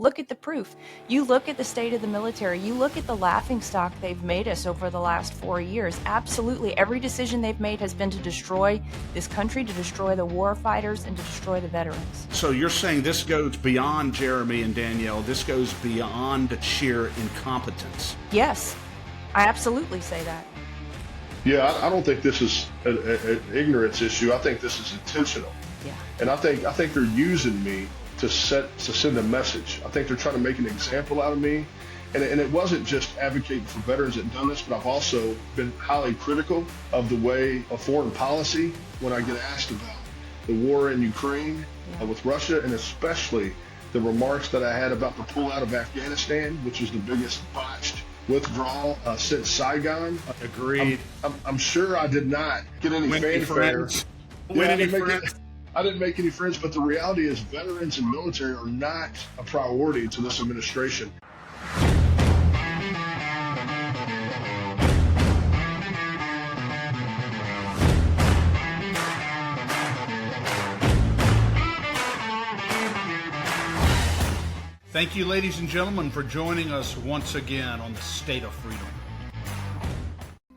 Look at the proof. You look at the state of the military. You look at the laughingstock they've made us over the last 4 years. Absolutely. Every decision they've made has been to destroy this country, to destroy the war fighters, and to destroy the veterans. So you're saying this goes beyond Jeremy and Danielle. This goes beyond sheer incompetence. Yes, I absolutely say that. Yeah, I don't think this is an ignorance issue. I think this is intentional. Yeah. And I think they're using me to send a message. I think they're trying to make an example out of me. And it wasn't just advocating for veterans that done this, but I've also been highly critical of the way of foreign policy when I get asked about the war in Ukraine with Russia, and especially the remarks that I had about the pullout of Afghanistan, which is the biggest botched withdrawal since Saigon. Agreed. I'm sure I did not get any fanfare. I didn't make any friends, but the reality is veterans and military are not a priority to this administration. Thank you, ladies and gentlemen, for joining us once again on the State of Freedom.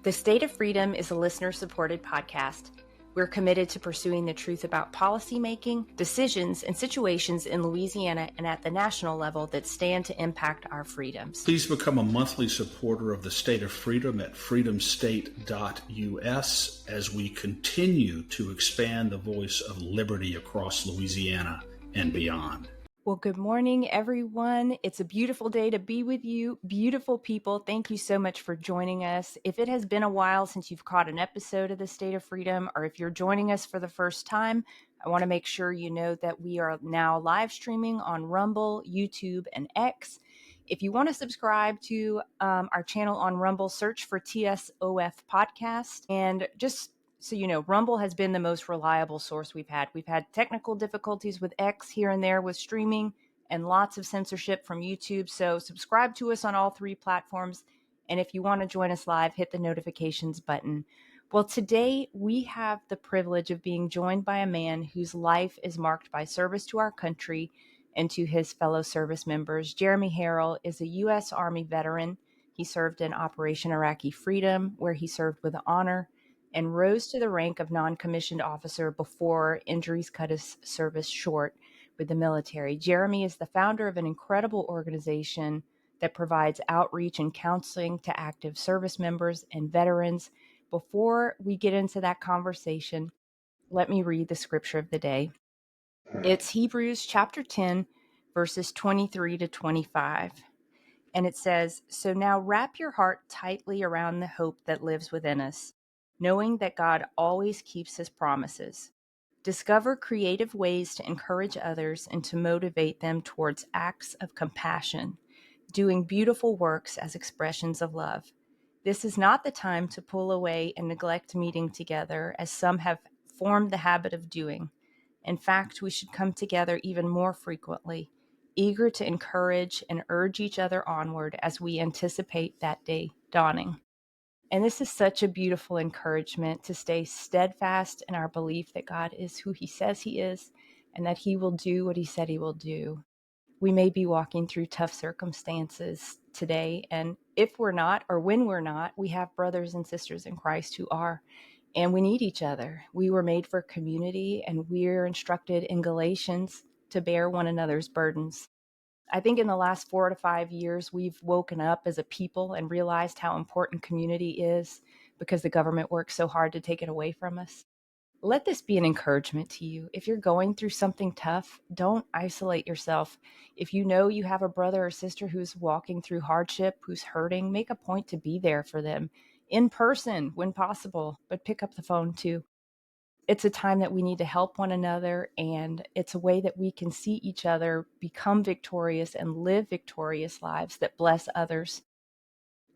The State of Freedom is a listener-supported podcast. We're committed to pursuing the truth about policymaking, decisions, and situations in Louisiana and at the national level that stand to impact our freedoms. Please become a monthly supporter of the State of Freedom at freedomstate.us as we continue to expand the voice of liberty across Louisiana and beyond. Well, good morning, everyone. It's a beautiful day to be with you. Beautiful people, thank you so much for joining us. If it has been a while since you've caught an episode of the State of Freedom, or if you're joining us for the first time, I want to make sure you know that we are now live streaming on Rumble, YouTube, and X. If you want to subscribe to our channel on Rumble, search for TSOF Podcast. And just so you know, Rumble has been the most reliable source we've had. We've had technical difficulties with X here and there with streaming and lots of censorship from YouTube. So subscribe to us on all three platforms. And if you want to join us live, hit the notifications button. Well, today we have the privilege of being joined by a man whose life is marked by service to our country and to his fellow service members. Jeremy Harrell is a U.S. Army veteran. He served in Operation Iraqi Freedom, where he served with honor, and rose to the rank of non-commissioned officer before injuries cut his service short with the military. Jeremy is the founder of an incredible organization that provides outreach and counseling to active service members and veterans. Before we get into that conversation, let me read the scripture of the day. It's Hebrews chapter 10, verses 23 to 25. And it says, "So now wrap your heart tightly around the hope that lives within us, knowing that God always keeps his promises. Discover creative ways to encourage others and to motivate them towards acts of compassion, doing beautiful works as expressions of love. This is not the time to pull away and neglect meeting together, as some have formed the habit of doing. In fact, we should come together even more frequently, eager to encourage and urge each other onward as we anticipate that day dawning." And this is such a beautiful encouragement to stay steadfast in our belief that God is who he says he is and that he will do what he said he will do. We may be walking through tough circumstances today, and if we're not, or when we're not, we have brothers and sisters in Christ who are, and we need each other. We were made for community, and we're instructed in Galatians to bear one another's burdens. I think in the last 4 to 5 years, we've woken up as a people and realized how important community is because the government works so hard to take it away from us. Let this be an encouragement to you. If you're going through something tough, don't isolate yourself. If you know you have a brother or sister who's walking through hardship, who's hurting, make a point to be there for them in person when possible, but pick up the phone too. It's a time that we need to help one another, and it's a way that we can see each other become victorious and live victorious lives that bless others.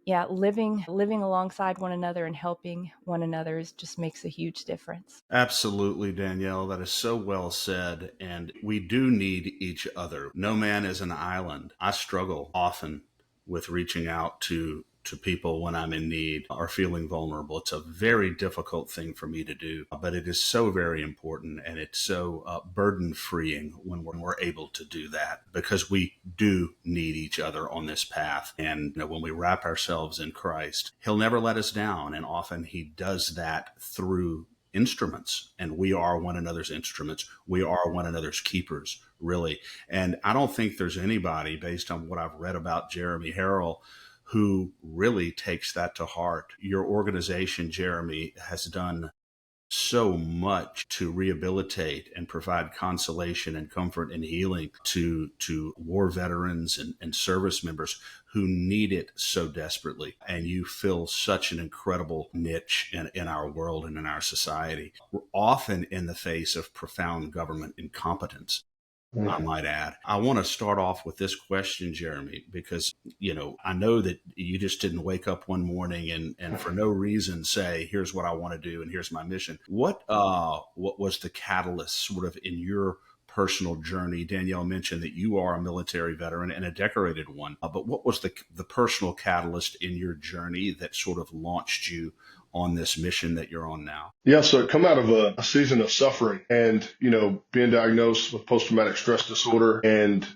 Yeah, living alongside one another and helping one another just makes a huge difference. Absolutely, Danielle. That is so well said. And we do need each other. No man is an island. I struggle often with reaching out to to people when I'm in need or feeling vulnerable. It's a very difficult thing for me to do, but it is so very important, and it's so burden freeing when we're able to do that, because we do need each other on this path. And when we wrap ourselves in Christ, He'll never let us down. And often He does that through instruments, and we are one another's instruments. We are one another's keepers, really. And I don't think there's anybody, based on what I've read about Jeremy Harrell, who really takes that to heart. Your organization, Jeremy, has done so much to rehabilitate and provide consolation and comfort and healing to war veterans and service members who need it so desperately. And you fill such an incredible niche in our world and in our society. We're often in the face of profound government incompetence, I might add. I want to start off with this question, Jeremy, because, I know that you just didn't wake up one morning and for no reason say, here's what I want to do and here's my mission. What was the catalyst sort of in your personal journey? Danielle mentioned that you are a military veteran and a decorated one, but what was the personal catalyst in your journey that sort of launched you on this mission that you're on now? Yeah, so it come out of a season of suffering and, being diagnosed with post-traumatic stress disorder and,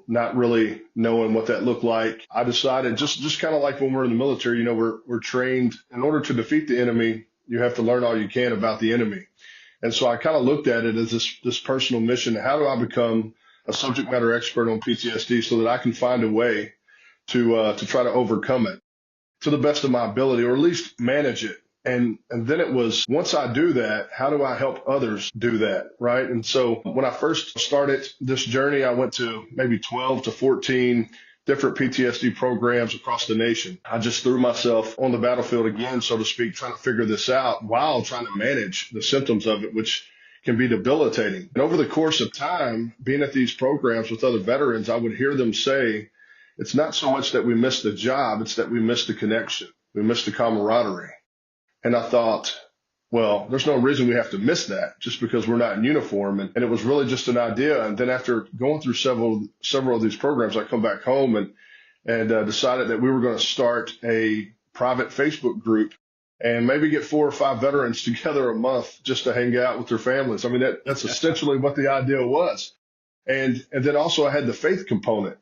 not really knowing what that looked like. I decided just kind of like when we're in the military, we're trained in order to defeat the enemy, you have to learn all you can about the enemy. And so I kind of looked at it as this personal mission. How do I become a subject matter expert on PTSD so that I can find a way to try to overcome it to the best of my ability, or at least manage it. And then it was, once I do that, how do I help others do that, right? And so when I first started this journey, I went to maybe 12 to 14 different PTSD programs across the nation. I just threw myself on the battlefield again, so to speak, trying to figure this out while trying to manage the symptoms of it, which can be debilitating. And over the course of time, being at these programs with other veterans, I would hear them say, it's not so much that we miss the job, it's that we miss the connection. We miss the camaraderie. And I thought, well, there's no reason we have to miss that just because we're not in uniform. And it was really just an idea. And then after going through several of these programs, I come back home and decided that we were going to start a private Facebook group and maybe get 4 or 5 veterans together a month just to hang out with their families. I mean, that's essentially what the idea was. And then also I had the faith component.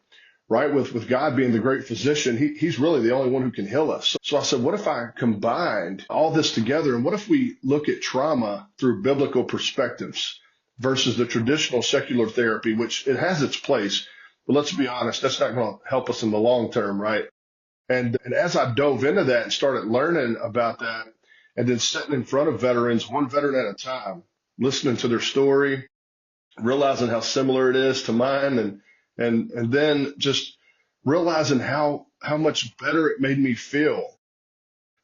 Right, with God being the great physician, he's really the only one who can heal us. So I said, what if I combined all this together, and what if we look at trauma through biblical perspectives versus the traditional secular therapy, which it has its place, but let's be honest, that's not going to help us in the long term, right? And as I dove into that and started learning about that, and then sitting in front of veterans, one veteran at a time, listening to their story, realizing how similar it is to mine, and then just realizing how much better it made me feel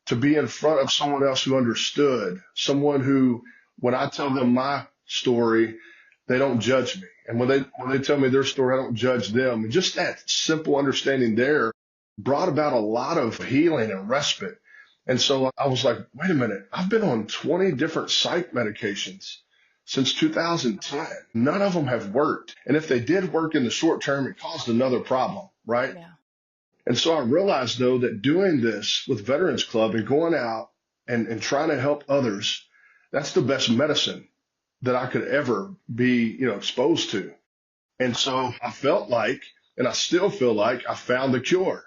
to be in front of someone else who understood, someone who, when I tell them my story, they don't judge me. And when they tell me their story, I don't judge them. And just that simple understanding there brought about a lot of healing and respite. And so I was like, wait a minute, I've been on 20 different psych medications since 2010. None of them have worked. And if they did work in the short term, it caused another problem, right? Yeah. And so I realized, though, that doing this with Veterans Club and going out and trying to help others, that's the best medicine that I could ever be, exposed to. And so I felt like, and I still feel like, I found the cure.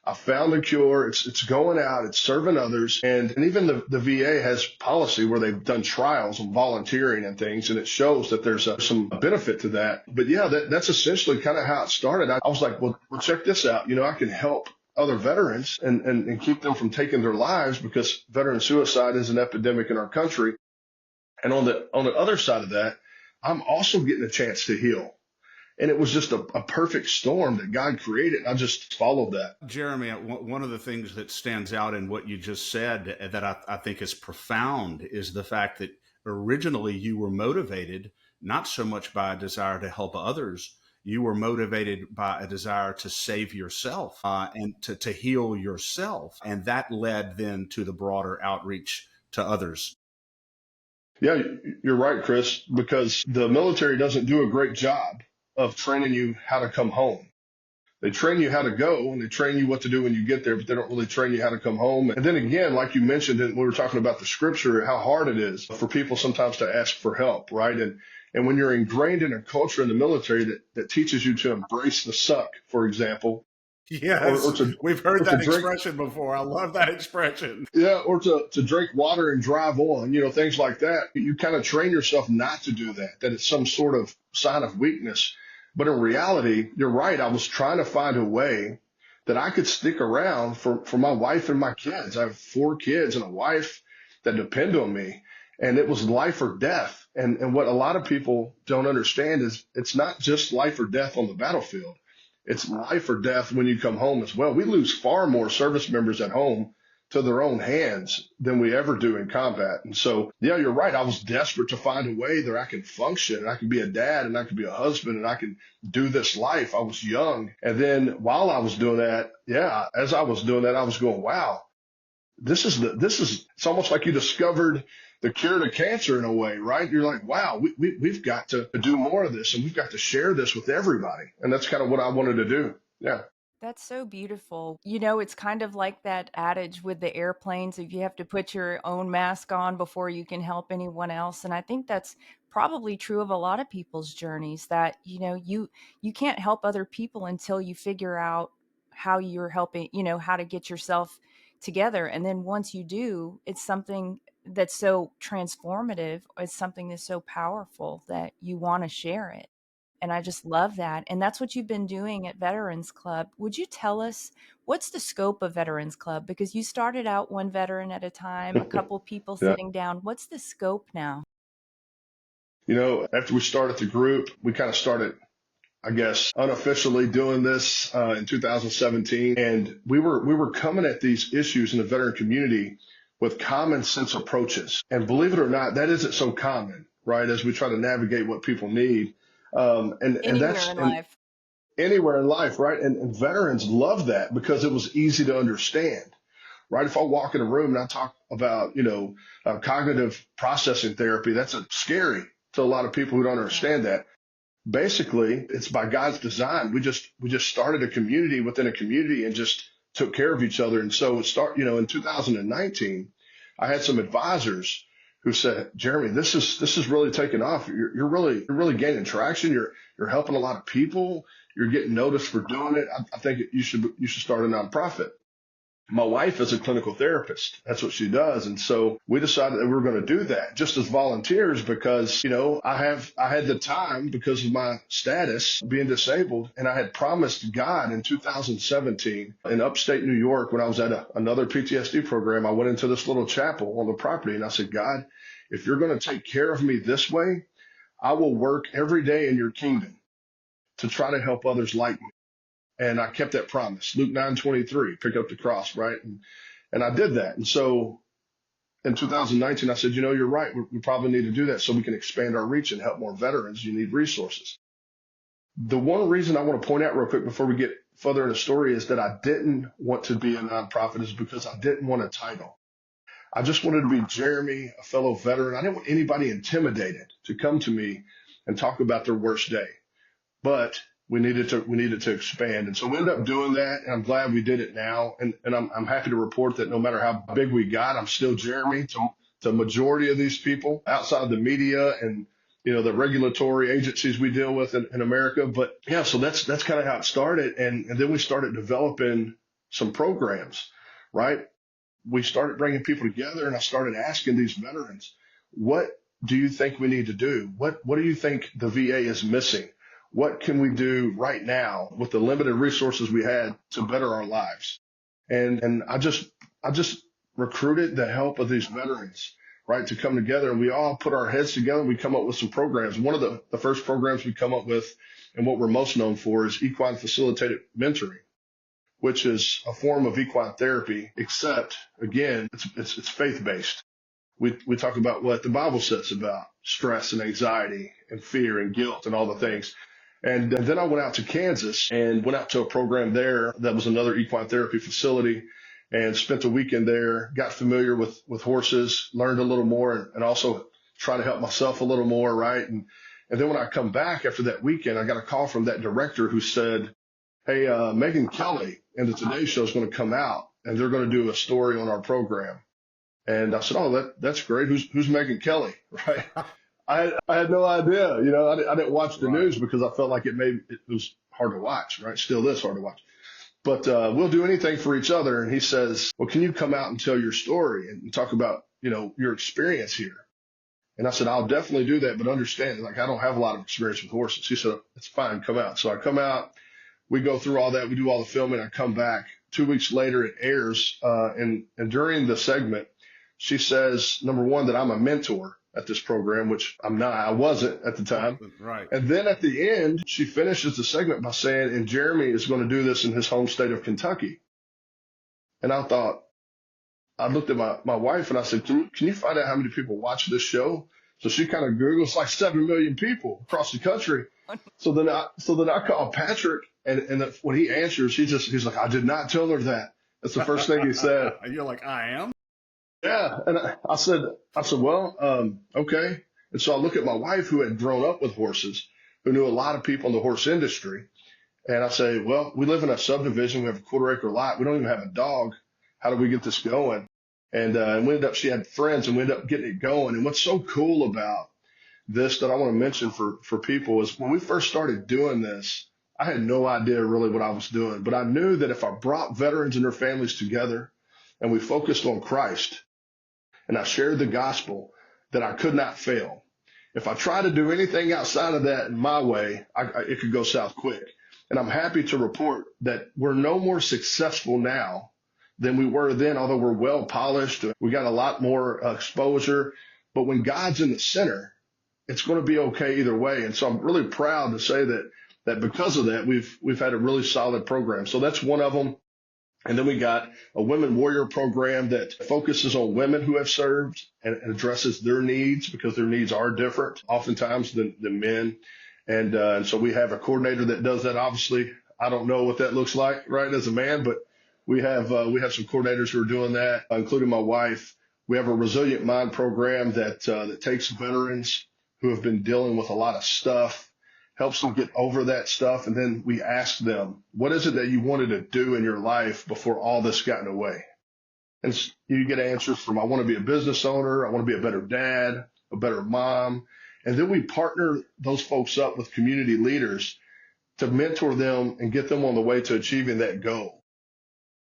I found the cure. It's going out, it's serving others. And even the VA has policy where they've done trials on volunteering and things, and it shows that there's some benefit to that. But yeah, that's essentially kind of how it started. I was like, well, check this out. I can help other veterans and keep them from taking their lives, because veteran suicide is an epidemic in our country. And on the other side of that, I'm also getting a chance to heal. And it was just a perfect storm that God created. I just followed that. Jeremy, one of the things that stands out in what you just said that I think is profound is the fact that originally you were motivated not so much by a desire to help others. You were motivated by a desire to save yourself and to heal yourself. And that led then to the broader outreach to others. Yeah, you're right, Chris, because the military doesn't do a great job of training you how to come home. They train you how to go and they train you what to do when you get there, but they don't really train you how to come home. And then again, like you mentioned, and we were talking about the scripture, how hard it is for people sometimes to ask for help, right? And when you're ingrained in a culture in the military that teaches you to embrace the suck, for example, or Yes, we've heard to that drink, expression before. I love that expression. yeah, or to drink water and drive on, things like that. You kind of train yourself not to do that it's some sort of sign of weakness. But in reality, you're right. I was trying to find a way that I could stick around for my wife and my kids. I have 4 kids and a wife that depend on me. And it was life or death. And what a lot of people don't understand is it's not just life or death on the battlefield. It's life or death when you come home as well. We lose far more service members at home to their own hands than we ever do in combat. And so, yeah, you're right. I was desperate to find a way that I can function and I can be a dad and I can be a husband and I can do this life. I was young. And then while I was doing that, as I was doing that, I was going, wow, it's almost like you discovered the cure to cancer in a way, right? You're like, wow, we've got to do more of this and we've got to share this with everybody. And that's kind of what I wanted to do. Yeah. That's so beautiful. It's kind of like that adage with the airplanes, if you have to put your own mask on before you can help anyone else. And I think that's probably true of a lot of people's journeys, that, you can't help other people until you figure out how you're helping, how to get yourself together. And then once you do, it's something that's so transformative. It's something that's so powerful that you want to share it. And I just love that. And that's what you've been doing at Veterans Club. Would you tell us what's the scope of Veterans Club? Because you started out one veteran at a time, a couple people Yeah. sitting down. What's the scope now? After we started the group, we kind of started, I guess, unofficially doing this in 2017. And we were coming at these issues in the veteran community with common sense approaches. And believe it or not, that isn't so common, right? As we try to navigate what people need. And Anywhere that's in life. anywhere in life, right? And veterans love that because it was easy to understand, right? If I walk in a room and I talk about, cognitive processing therapy, that's scary to a lot of people who don't understand that. Basically, it's by God's design. We just started a community within a community and just took care of each other. And so in 2019, I had some advisors who said, Jeremy, this is really taking off. You're really gaining traction. You're helping a lot of people. You're getting noticed for doing it. I think you should start a nonprofit. My wife is a clinical therapist. That's what she does. And so we decided that we were going to do that just as volunteers because, I had the time because of my status being disabled. And I had promised God in 2017 in upstate New York when I was at another PTSD program. I went into this little chapel on the property and I said, God, if you're going to take care of me this way, I will work every day in your kingdom to try to help others like me. And I kept that promise. Luke 9:23, pick up the cross, right? And I did that. And so in 2019, I said, you're right. We probably need to do that so we can expand our reach and help more veterans. You need resources. The one reason I want to point out real quick before we get further in the story is that I didn't want to be a nonprofit is because I didn't want a title. I just wanted to be Jeremy, a fellow veteran. I didn't want anybody intimidated to come to me and talk about their worst day. But we needed to expand. And so we ended up doing that. And I'm glad we did it now. And I'm happy to report that no matter how big we got, I'm still Jeremy to the majority of these people outside the media and, the regulatory agencies we deal with in America. But yeah, so that's kind of how it started. And then we started developing some programs, right? We started bringing people together and I started asking these veterans, what do you think we need to do? What do you think the VA is missing? What can we do right now with the limited resources we had to better our lives? And I just recruited the help of these veterans, right, to come together and we all put our heads together and we come up with some programs. One of the first programs we come up with and what we're most known for is equine facilitated mentoring, which is a form of equine therapy, except again, it's faith-based. We talk about what the Bible says about stress and anxiety and fear and guilt and all the things. And then I went out to Kansas and went out to a program there that was another equine therapy facility and spent a weekend there, got familiar with horses, learned a little more and also try to help myself a little more, right? And then when I come back after that weekend, I got a call from that director who said, hey, Megan Kelly and the Today Show is going to come out and they're going to do a story on our program. And I said, oh, that's great. Who's Megan Kelly? Right. I had no idea, I didn't watch the Right. news because I felt like it was hard to watch, right? Still is hard to watch, but, we'll do anything for each other. And he says, well, can you come out and tell your story and talk about, your experience here? And I said, I'll definitely do that, but understand, like, I don't have a lot of experience with horses. He said, it's fine, come out. So I come out, we go through all that, we do all the filming, I come back. 2 weeks later, it airs, and during the segment, she says, number one, that I'm a mentor at this program, which I'm not, I wasn't at the time. Right. And then at the end, she finishes the segment by saying, and Jeremy is going to do this in his home state of Kentucky. And I looked at my wife and I said, can you find out how many people watch this show? So she kind of Googled, it's like 7 million people across the country. So then I called Patrick, and when he answers, he's like, I did not tell her that. That's the first thing he said. And you're like, I am? Yeah. And I said, well, okay. And so I look at my wife, who had grown up with horses, who knew a lot of people in the horse industry. And I say, well, we live in a subdivision. We have a 1/4 acre lot. We don't even have a dog. How do we get this going? And she had friends, and we ended up getting it going. And what's so cool about this that I want to mention for people is when we first started doing this, I had no idea really what I was doing, but I knew that if I brought veterans and their families together and we focused on Christ and I shared the gospel, that I could not fail. If I try to do anything outside of that in my way, it could go south quick. And I'm happy to report that we're no more successful now than we were then, although we're well polished. We got a lot more exposure. But when God's in the center, it's going to be okay either way. And so I'm really proud to say that because of that, we've had a really solid program. So that's one of them. And then we got a women warrior program that focuses on women who have served and addresses their needs, because their needs are different oftentimes than men. And so we have a coordinator that does that. Obviously, I don't know what that looks like, right, as a man, but we have some coordinators who are doing that, including my wife. We have a resilient mind program that takes veterans who have been dealing with a lot of stuff, helps them get over that stuff. And then we ask them, what is it that you wanted to do in your life before all this got in the way? And you get answers from, I want to be a business owner. I want to be a better dad, a better mom. And then we partner those folks up with community leaders to mentor them and get them on the way to achieving that goal.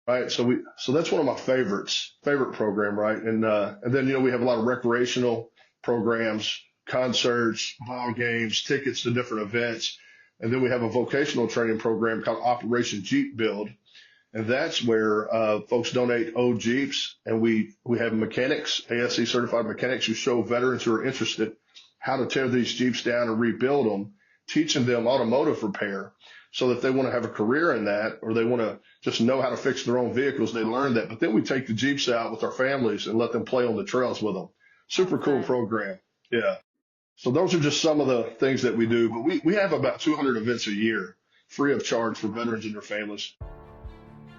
Right. So that's one of my favorite program. Right. And then, we have a lot of recreational programs, concerts, ball games, tickets to different events. And then we have a vocational training program called Operation Jeep Build. And that's where folks donate old Jeeps. And we have mechanics, ASE certified mechanics, who show veterans who are interested how to tear these Jeeps down and rebuild them, teaching them automotive repair, so that they want to have a career in that, or they want to just know how to fix their own vehicles. They learn that. But then we take the Jeeps out with our families and let them play on the trails with them. Super cool program. Yeah. So those are just some of the things that we do. But we have about 200 events a year, free of charge, for veterans and their families.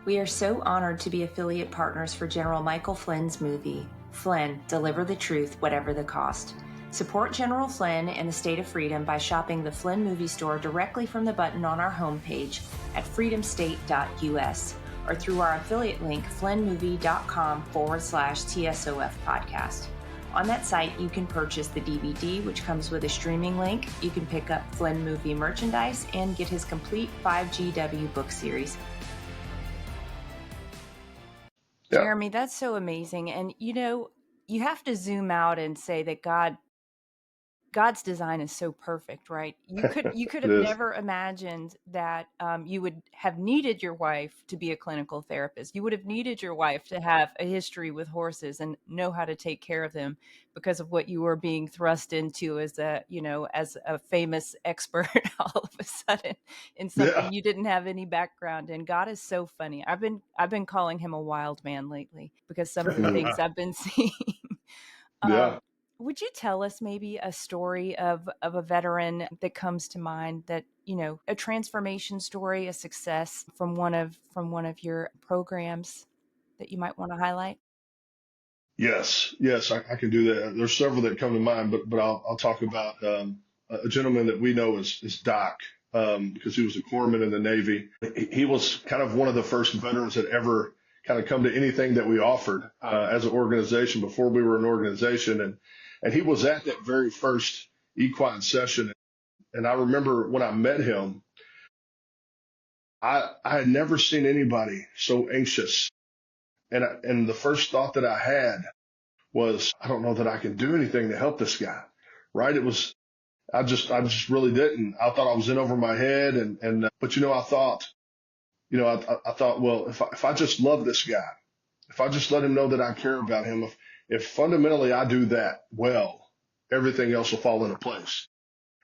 We are so honored to be affiliate partners for General Michael Flynn's movie, Flynn, Deliver the Truth, Whatever the Cost. Support General Flynn and the State of Freedom by shopping the Flynn Movie Store directly from the button on our homepage at freedomstate.us or through our affiliate link, flynnmovie.com/TSOF podcast. On that site, you can purchase the DVD, which comes with a streaming link. You can pick up Flynn movie merchandise and get his complete 5GW book series. Yeah. Jeremy, that's so amazing. And, you have to zoom out and say that God's design is so perfect, right? You could have never imagined that you would have needed your wife to be a clinical therapist. You would have needed your wife to have a history with horses and know how to take care of them because of what you were being thrust into as a famous expert all of a sudden in something you didn't have any background in. God is so funny. I've been calling him a wild man lately because some of the things I've been seeing. Would you tell us maybe a story of a veteran that comes to mind that, a transformation story, a success from one of your programs that you might want to highlight? Yes, I can do that. There's several that come to mind, but I'll talk about a gentleman that we know is Doc. because he was a corpsman in the Navy. He was kind of one of the first veterans that ever kind of come to anything that we offered as an organization before we were an organization. And he was at that very first equine session. And I remember when I met him, I had never seen anybody so anxious. And the first thought that I had was, I don't know that I can do anything to help this guy, right? I just really didn't. I thought I was in over my head. But I thought, I thought, well, if I just love this guy, if I just let him know that I care about him, if fundamentally I do that well, everything else will fall into place.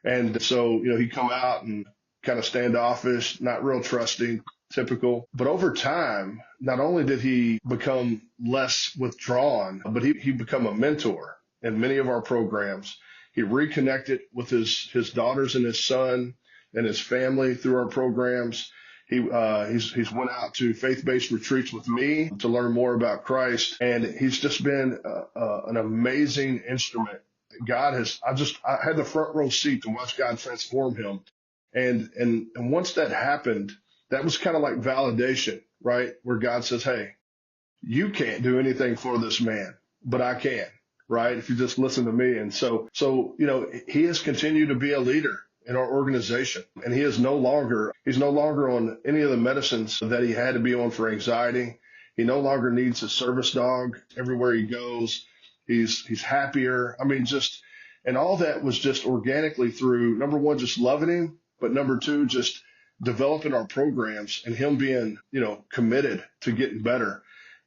And so, he'd come out and kind of standoffish, not real trusting, typical. But over time, not only did he become less withdrawn, but he became a mentor in many of our programs. He reconnected with his daughters and his son and his family through our programs. He's went out to faith-based retreats with me to learn more about Christ, and he's just been an amazing instrument. I had the front row seat to watch God transform him. And once that happened, that was kind of like validation, right? Where God says, hey, you can't do anything for this man, but I can, right? If you just listen to me. And so, he has continued to be a leader in our organization, and he's no longer on any of the medicines that he had to be on for anxiety. He no longer needs a service dog everywhere he goes. He's happier. And all that was just organically through, number one, just loving him, but number two, just developing our programs and him being, committed to getting better.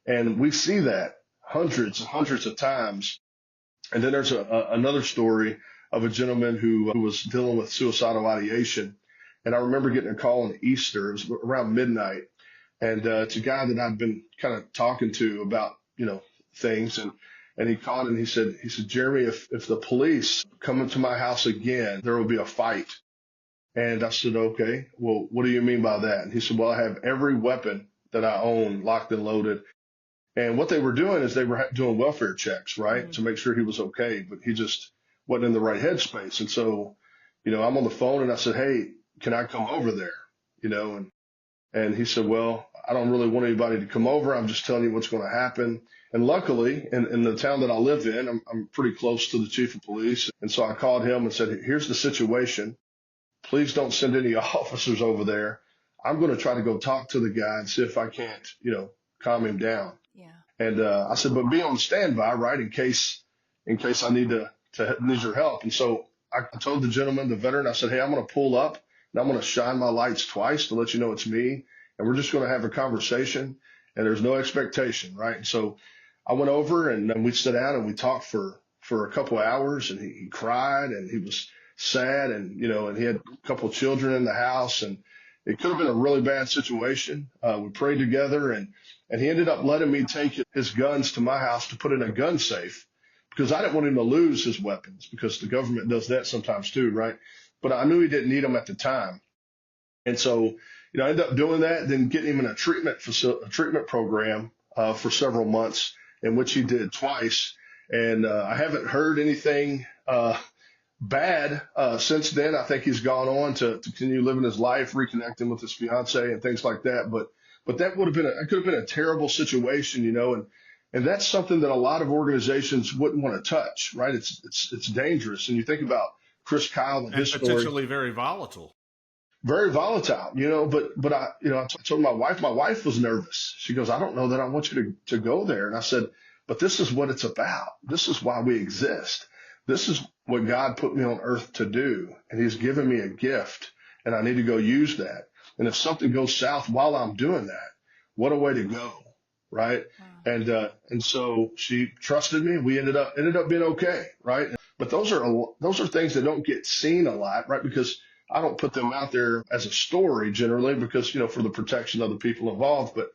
And we see that hundreds and hundreds of times. And then there's another story of a gentleman who was dealing with suicidal ideation. And I remember getting a call on Easter. It was around midnight. And it's a guy that I'd been kind of talking to about, things. And he called and he said, Jeremy, if the police come into my house again, there will be a fight. And I said, okay, well, what do you mean by that? And he said, well, I have every weapon that I own locked and loaded. And what they were doing is they were doing welfare checks, right, mm-hmm. to make sure he was okay. But he just wasn't in the right headspace. And so, I'm on the phone and I said, hey, can I come over there? And he said, well, I don't really want anybody to come over. I'm just telling you what's going to happen. And luckily, in the town that I live in, I'm pretty close to the chief of police. And so I called him and said, here's the situation. Please don't send any officers over there. I'm going to try to go talk to the guy and see if I can't, calm him down. Yeah. And I said, but be on standby, right, in case I need your help. And so I told the gentleman, the veteran, I said, hey, I'm going to pull up and I'm going to shine my lights twice to let you know it's me. And we're just going to have a conversation and there's no expectation, right? And so I went over and we sat down and we talked for a couple of hours, and he cried and he was sad, and and he had a couple of children in the house, and it could have been a really bad situation. We prayed together, and he ended up letting me take his guns to my house to put in a gun safe, because I didn't want him to lose his weapons, because the government does that sometimes too, right? But I knew he didn't need them at the time. And so, I ended up doing that, then getting him in a treatment program for several months, in which he did twice. And I haven't heard anything bad since then. I think he's gone on to continue living his life, reconnecting with his fiance and things like that. But that could have been a terrible situation, and that's something that a lot of organizations wouldn't want to touch, right? It's dangerous. And you think about Chris Kyle and his story. Potentially very volatile. Very volatile, but I told my wife was nervous. She goes, I don't know that I want you to go there. And I said, but this is what it's about. This is why we exist. This is what God put me on earth to do. And he's given me a gift, and I need to go use that. And if something goes south while I'm doing that, what a way to go. Right. Wow. And so she trusted me. We ended up being okay. Right. But those are things that don't get seen a lot, right? Because I don't put them out there as a story generally, because, for the protection of the people involved. But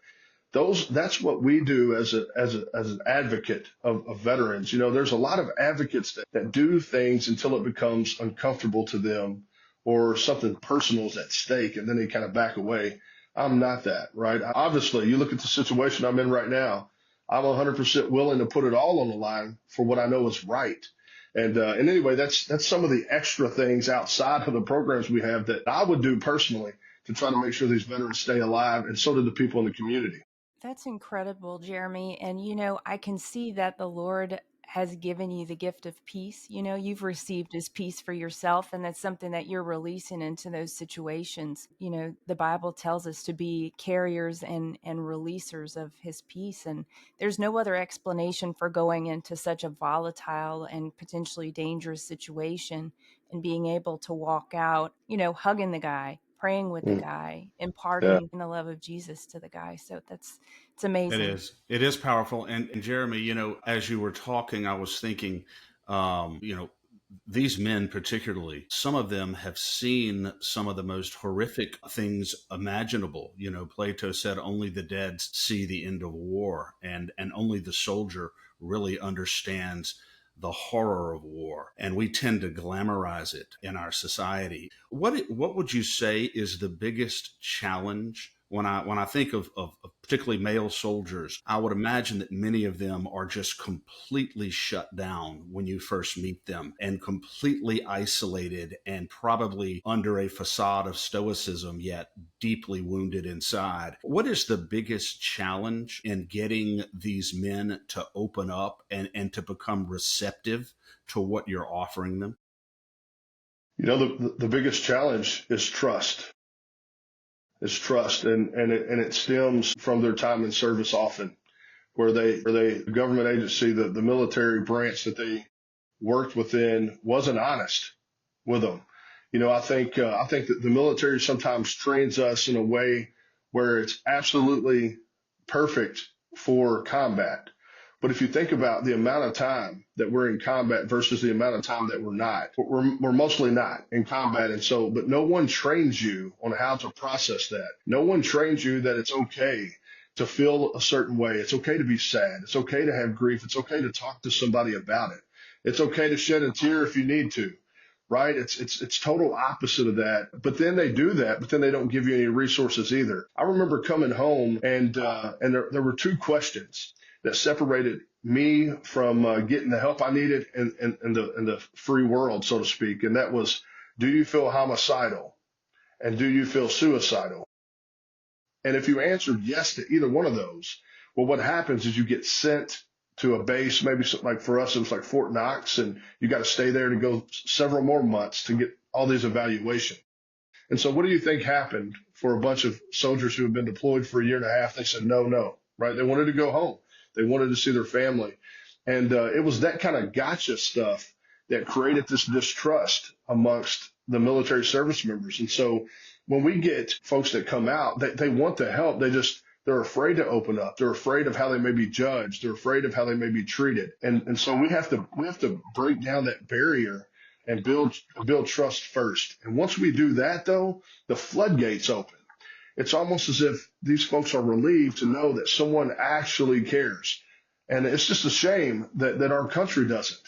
that's what we do as an advocate of veterans. There's a lot of advocates that do things until it becomes uncomfortable to them, or something personal is at stake, and then they kind of back away. I'm not that, right? Obviously, you look at the situation I'm in right now, I'm 100% willing to put it all on the line for what I know is right. And anyway, that's some of the extra things outside of the programs we have that I would do personally to try to make sure these veterans stay alive, and so do the people in the community. That's incredible, Jeremy. And, I can see that the Lord has given you the gift of peace. You've received his peace for yourself, and that's something that you're releasing into those situations. The Bible tells us to be carriers and releasers of his peace. And there's no other explanation for going into such a volatile and potentially dangerous situation and being able to walk out, hugging the guy, praying with the Mm, guy, yeah. imparting the love of Jesus to the guy. So it's It amazing. is. It is powerful. And Jeremy, as you were talking, I was thinking, these men particularly, some of them have seen some of the most horrific things imaginable. Plato said only the dead see the end of war, and only the soldier really understands the horror of war. And we tend to glamorize it in our society. What would you say is the biggest challenge when I think of particularly male soldiers? I would imagine that many of them are just completely shut down when you first meet them, and completely isolated, and probably under a facade of stoicism, yet deeply wounded inside. What is the biggest challenge in getting these men to open up and to become receptive to what you're offering them? The biggest challenge is trust. It's trust, and it stems from their time in service often, where the government agency, the military branch that they worked within wasn't honest with them. I think that the military sometimes trains us in a way where it's absolutely perfect for combat. But if you think about the amount of time that we're in combat versus the amount of time that we're not, we're mostly not in combat. And so, but no one trains you on how to process that. No one trains you that it's okay to feel a certain way. It's okay to be sad. It's okay to have grief. It's okay to talk to somebody about it. It's okay to shed a tear if you need to, right? It's total opposite of that. But then they do that, but then they don't give you any resources either. I remember coming home, and there were two questions that separated me from getting the help I needed in the free world, so to speak. And that was, do you feel homicidal? And do you feel suicidal? And if you answered yes to either one of those, well, what happens is you get sent to a base, maybe something like, for us, it was like Fort Knox, and you got to stay there to go several more months to get all these evaluations. And so what do you think happened for a bunch of soldiers who had been deployed for a year and a half? They said, no, right? They wanted to go home. They wanted to see their family. And it was that kind of gotcha stuff that created this distrust amongst the military service members. And so when we get folks that come out, they want the help. They're afraid to open up. They're afraid of how they may be judged. They're afraid of how they may be treated. And so we have to break down that barrier and build trust first. And once we do that, though, the floodgates open. It's almost as if these folks are relieved to know that someone actually cares. And it's just a shame that our country doesn't.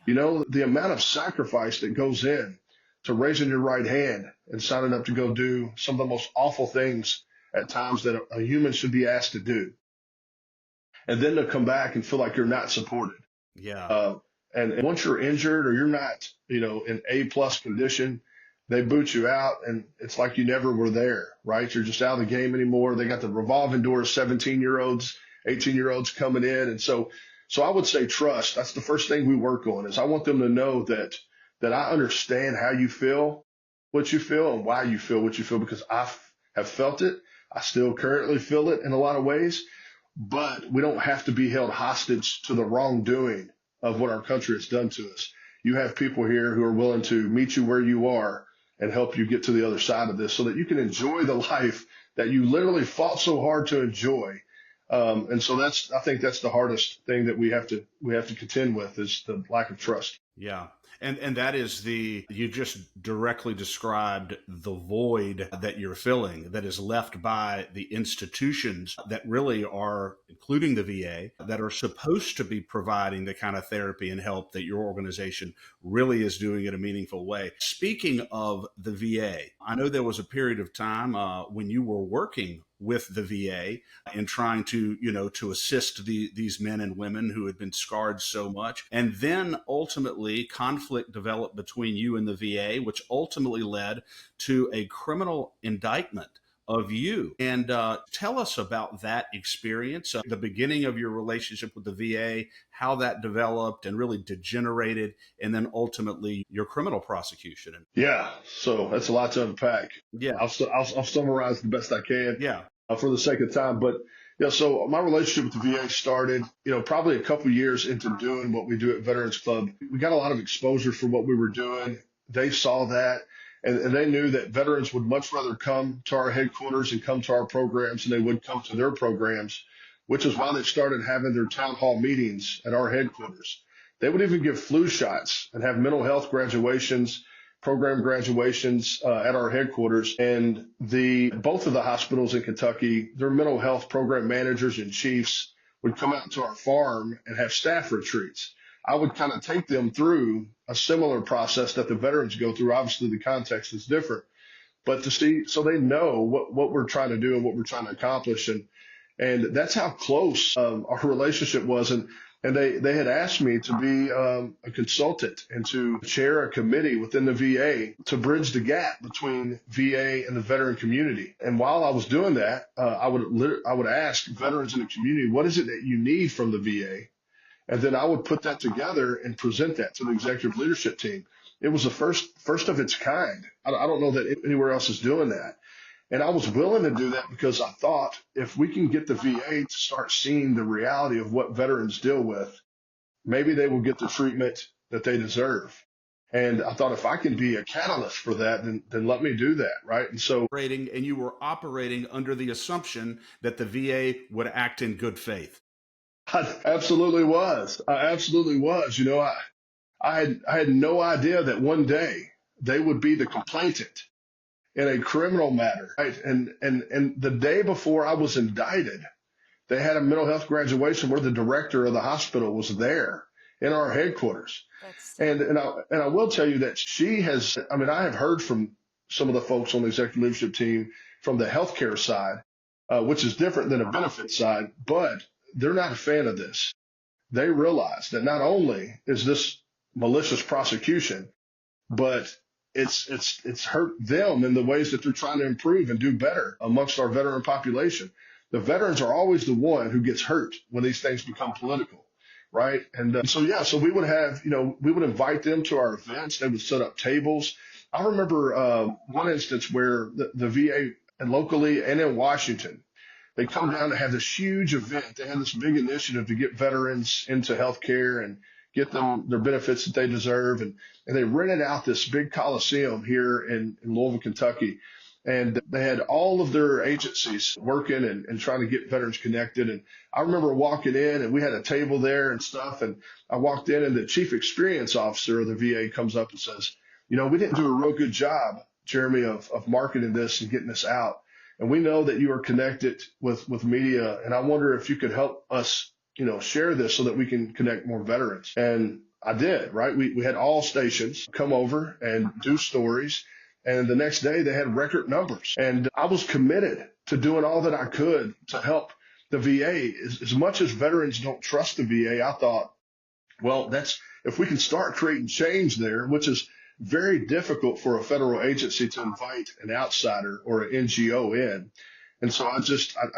Yeah. The amount of sacrifice that goes in to raising your right hand and signing up to go do some of the most awful things at times that a human should be asked to do. And then to come back and feel like you're not supported. Yeah. And once you're injured or you're not, in A+ condition, they boot you out, and it's like you never were there, right? You're just out of the game anymore. They got the revolving door of 17-year-olds, 18-year-olds coming in. And so I would say trust. That's the first thing we work on, is I want them to know that I understand how you feel, what you feel, and why you feel what you feel, because I have felt it. I still currently feel it in a lot of ways, but we don't have to be held hostage to the wrongdoing of what our country has done to us. You have people here who are willing to meet you where you are and help you get to the other side of this so that you can enjoy the life that you literally fought so hard to enjoy. And so I think that's the hardest thing that we have to contend with, is the lack of trust. Yeah. And that is you just directly described the void that you're filling, that is left by the institutions that really are, including the VA, that are supposed to be providing the kind of therapy and help that your organization really is doing in a meaningful way. Speaking of the VA, I know there was a period of time when you were working with the VA in trying to, to assist these men and women who had been scarred so much. And then ultimately conflict developed between you and the VA, which ultimately led to a criminal indictment of you. And tell us about that experience, the beginning of your relationship with the VA, how that developed and really degenerated, and then ultimately your criminal prosecution. Yeah, so that's a lot to unpack. Yeah. I'll summarize the best I can. Yeah. For the sake of time. But so my relationship with the VA started, probably a couple years into doing what we do at Veterans Club. We got a lot of exposure for what we were doing. They saw that, and they knew that veterans would much rather come to our headquarters and come to our programs than they would come to their programs, which is why they started having their town hall meetings at our headquarters. They would even give flu shots and have mental health graduations, program graduations at our headquarters. And both of the hospitals in Kentucky, their mental health program managers and chiefs would come out to our farm and have staff retreats. I would kind of take them through a similar process that the veterans go through. Obviously, the context is different, but so they know what we're trying to do and what we're trying to accomplish. And that's how close our relationship was. And they had asked me to be a consultant and to chair a committee within the VA to bridge the gap between VA and the veteran community. And while I was doing that, I would ask veterans in the community, what is it that you need from the VA? And then I would put that together and present that to the executive leadership team. It was the first of its kind. I don't know that anywhere else is doing that. And I was willing to do that because I thought if we can get the VA to start seeing the reality of what veterans deal with, maybe they will get the treatment that they deserve. And I thought if I can be a catalyst for that, then let me do that, right? And so, and you were operating under the assumption that the VA would act in good faith. I absolutely was. I had no idea that one day they would be the complainant in a criminal matter, right? And the day before I was indicted, they had a mental health graduation where the director of the hospital was there in our headquarters. And I will tell you that she has, I have heard from some of the folks on the executive leadership team from the healthcare side, which is different than a benefit side, but they're not a fan of this. They realize that not only is this malicious prosecution, but it's hurt them in the ways that they're trying to improve and do better amongst our veteran population. The veterans are always the one who gets hurt when these things become political, right? And so we would have, we would invite them to our events. They would set up tables. I remember one instance where the VA and locally and in Washington, they come down to have this huge event. They had this big initiative to get veterans into healthcare and get them their benefits that they deserve. And they rented out this big coliseum here in Louisville, Kentucky. And they had all of their agencies working and trying to get veterans connected. And I remember walking in and we had a table there and stuff. And I walked in and the chief experience officer of the VA comes up and says, we didn't do a real good job, Jeremy, of marketing this and getting this out. And we know that you are connected with media. And I wonder if you could help us, share this so that we can connect more veterans. And I did, right? We had all stations come over and do stories. And the next day they had record numbers. And I was committed to doing all that I could to help the VA. As much as veterans don't trust the VA, I thought, well, if we can start creating change there, which is very difficult for a federal agency to invite an outsider or an NGO in. And so I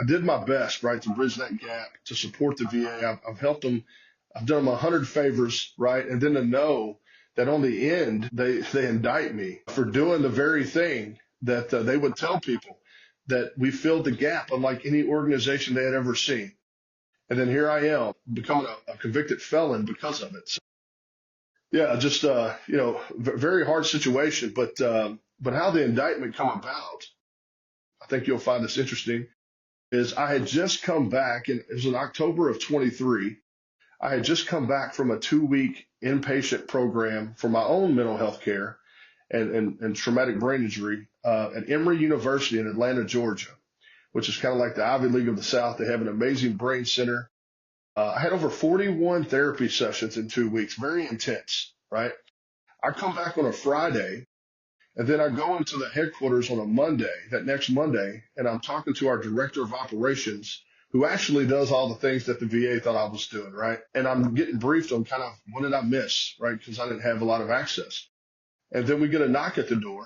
did my best, right, to bridge that gap, to support the VA. I've helped them. I've done them 100 favors, right? And then to know that on the end, they indict me for doing the very thing that they would tell people, that we filled the gap unlike any organization they had ever seen. And then here I am becoming a convicted felon because of it. So, yeah, just, very hard situation. But how the indictment come about, I think you'll find this interesting, is I had just come back, and it was in October of 23. I had just come back from a 2-week inpatient program for my own mental health care and traumatic brain injury at Emory University in Atlanta, Georgia, which is kind of like the Ivy League of the South. They have an amazing brain center. I had over 41 therapy sessions in 2 weeks, very intense, right? I come back on a Friday, And then I go into the headquarters on a Monday, that next Monday, and I'm talking to our director of operations, who actually does all the things that the VA thought I was doing, right? And I'm getting briefed on kind of what did I miss, right? Because I didn't have a lot of access. And then we get a knock at the door,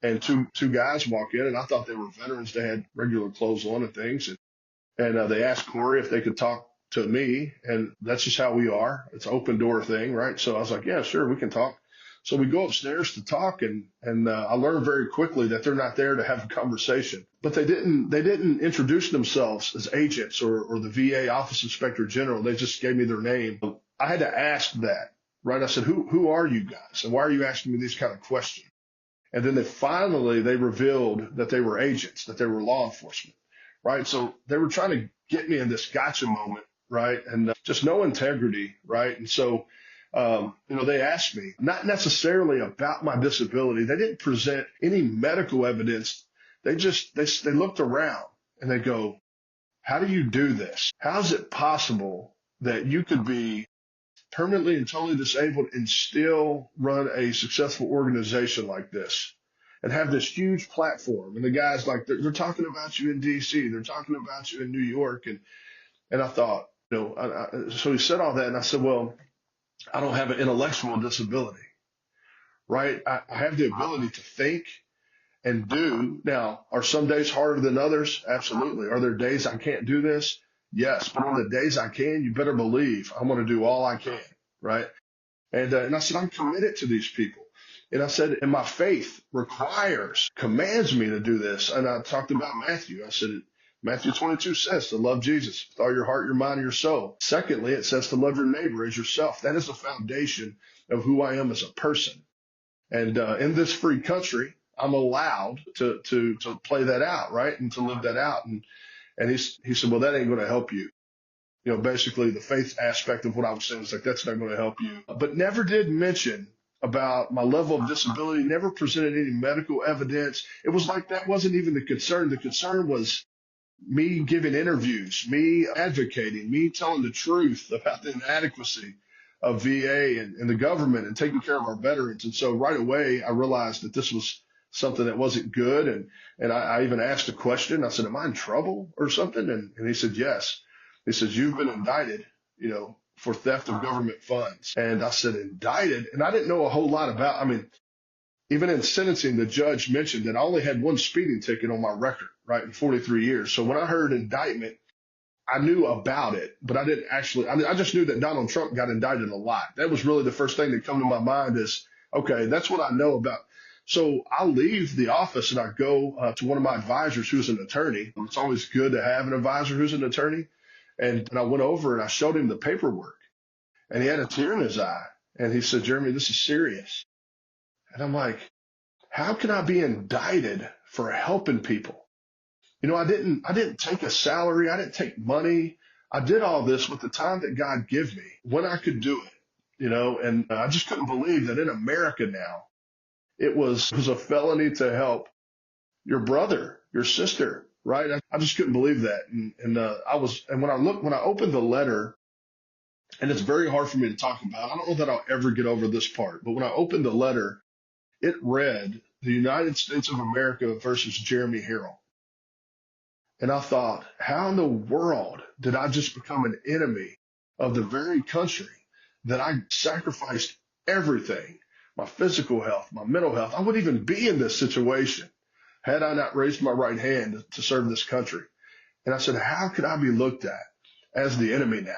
and two guys walk in, and I thought they were veterans. They had regular clothes on and things. And they asked Corey if they could talk to me, and that's just how we are. It's an open door thing, right? So I was like, yeah, sure, we can talk. So we go upstairs to talk, and I learned very quickly that they're not there to have a conversation. But they didn't introduce themselves as agents or the VA Office Inspector General. They just gave me their name. I had to ask that, right? I said, who are you guys, and why are you asking me these kind of questions? And then they revealed that they were agents, that they were law enforcement, right? So they were trying to get me in this gotcha moment, right? And just no integrity, right? And so they asked me not necessarily about my disability. They didn't present any medical evidence. They looked around and they go, how do you do this? How is it possible that you could be permanently and totally disabled and still run a successful organization like this and have this huge platform? And the guys, like, they're talking about you in DC, they're talking about you in New York. And I thought, so he said all that. And I said, well, I don't have an intellectual disability, right? I have the ability to think and do. Now, are some days harder than others? Absolutely. Are there days I can't do this? Yes. But on the days I can, you better believe I'm going to do all I can, right? And I said, I'm committed to these people. And I said, and my faith commands me to do this. And I talked about Matthew. I said, Matthew 22 says to love Jesus with all your heart, your mind, and your soul. Secondly, it says to love your neighbor as yourself. That is the foundation of who I am as a person. And in this free country, I'm allowed to play that out, right? And to live that out. And he said, well, that ain't going to help you. Basically the faith aspect of what I was saying is like, that's not going to help you. But never did mention about my level of disability, never presented any medical evidence. It was like that wasn't even the concern. The concern was me giving interviews, me advocating, me telling the truth about the inadequacy of VA and the government and taking care of our veterans. And so right away, I realized that this was something that wasn't good. And I even asked a question. I said, am I in trouble or something? And he said, yes. He says, you've been indicted, for theft of government funds. And I said, indicted? And I didn't know a whole lot about, even in sentencing, the judge mentioned that I only had one speeding ticket on my record, right, in 43 years. So when I heard indictment, I knew about it, but I didn't actually, I just knew that Donald Trump got indicted a lot. That was really the first thing that come to my mind is, okay, that's what I know about. So I leave the office and I go to one of my advisors who's an attorney. It's always good to have an advisor who's an attorney. And I went over and I showed him the paperwork and he had a tear in his eye. And he said, Jeremy, this is serious. And I'm like, how can I be indicted for helping people? I didn't take a salary. I didn't take money. I did all this with the time that God gave me when I could do it, and I just couldn't believe that in America now, it was a felony to help your brother, your sister, right? I just couldn't believe that. And when I opened the letter, and it's very hard for me to talk about, I don't know that I'll ever get over this part, but when I opened the letter, it read the United States of America versus Jeremy Harrell. And I thought, how in the world did I just become an enemy of the very country that I sacrificed everything, my physical health, my mental health? I wouldn't even be in this situation had I not raised my right hand to serve this country. And I said, how could I be looked at as the enemy now,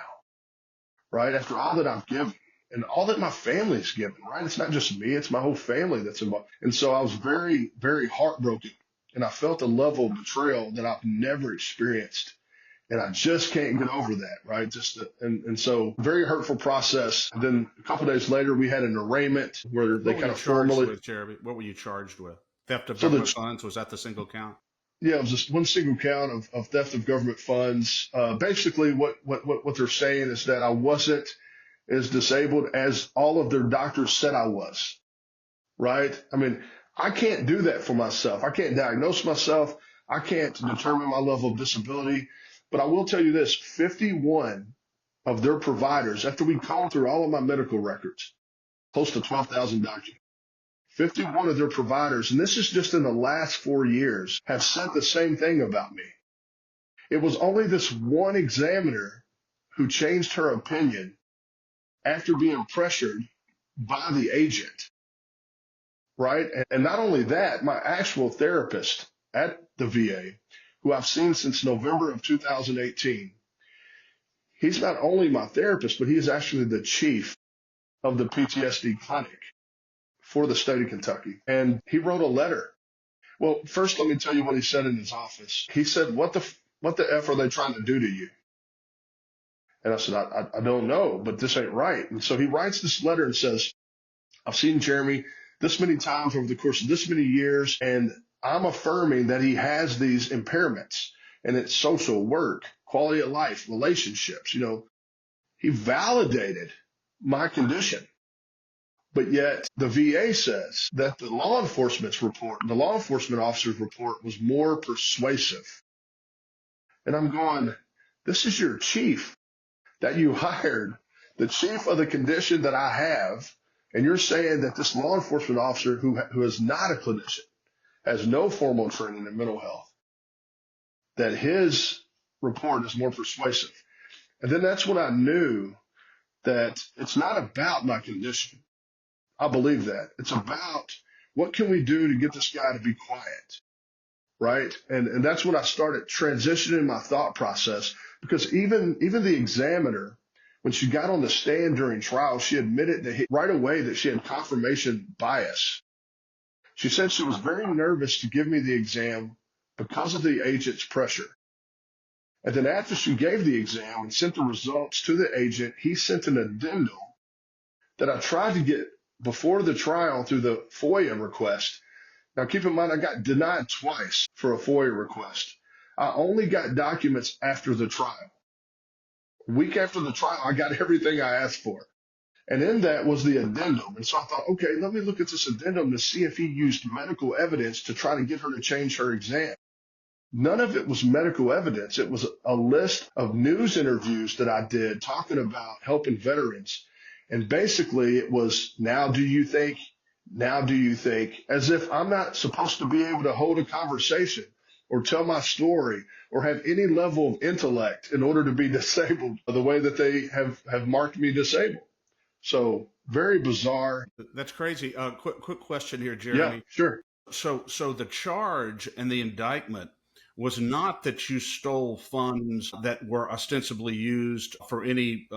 right? After all that I've given and all that my family's given, right? It's not just me, it's my whole family that's involved. And so I was very, very heartbroken. And I felt a level of betrayal that I've never experienced. And I just can't get over that, right? And so very hurtful process. And then a couple of days later, we had an arraignment where they kind of formally. With, Jeremy? What were you charged with? Theft of government funds? Was that the single count? Yeah, it was just one single count of theft of government funds. Basically, what they're saying is that I wasn't as disabled as all of their doctors said I was, right? I can't do that for myself. I can't diagnose myself. I can't determine my level of disability. But I will tell you this, 51 of their providers, after we combed through all of my medical records, close to 12,000 documents, 51 of their providers, and this is just in the last 4 years, have said the same thing about me. It was only this one examiner who changed her opinion after being pressured by the agent, right? And not only that, my actual therapist at the VA, who I've seen since November of 2018, he's not only my therapist, but he is actually the chief of the PTSD clinic for the state of Kentucky. And he wrote a letter. Well, first, let me tell you what he said in his office. He said, what the F are they trying to do to you? And I said, I don't know, but this ain't right. And so he writes this letter and says, I've seen Jeremy this many times over the course of this many years, and I'm affirming that he has these impairments, and it's social, work, quality of life, relationships. He validated my condition. But yet the VA says that the law enforcement's report, the law enforcement officer's report was more persuasive. And I'm going, this is your chief that you hired, the chief of the condition that I have, and you're saying that this law enforcement officer who is not a clinician, has no formal training in mental health, that his report is more persuasive. And then that's when I knew that it's not about my condition. I believe that. It's about what can we do to get this guy to be quiet, right? And that's when I started transitioning my thought process, because even the examiner, when she got on the stand during trial, she admitted right away that she had confirmation bias. She said she was very nervous to give me the exam because of the agent's pressure. And then after she gave the exam and sent the results to the agent, he sent an addendum that I tried to get before the trial through the FOIA request. Now, keep in mind, I got denied twice for a FOIA request. I only got documents after the trial. A week after the trial, I got everything I asked for. And in that was the addendum. And so I thought, okay, let me look at this addendum to see if he used medical evidence to try to get her to change her exam. None of it was medical evidence. It was a list of news interviews that I did talking about helping veterans. And basically it was, now do you think, as if I'm not supposed to be able to hold a conversation or tell my story or have any level of intellect in order to be disabled the way that they have marked me disabled. So very bizarre. That's crazy. Quick question here, Jeremy. Yeah, sure. So the charge and the indictment was not that you stole funds that were ostensibly used for any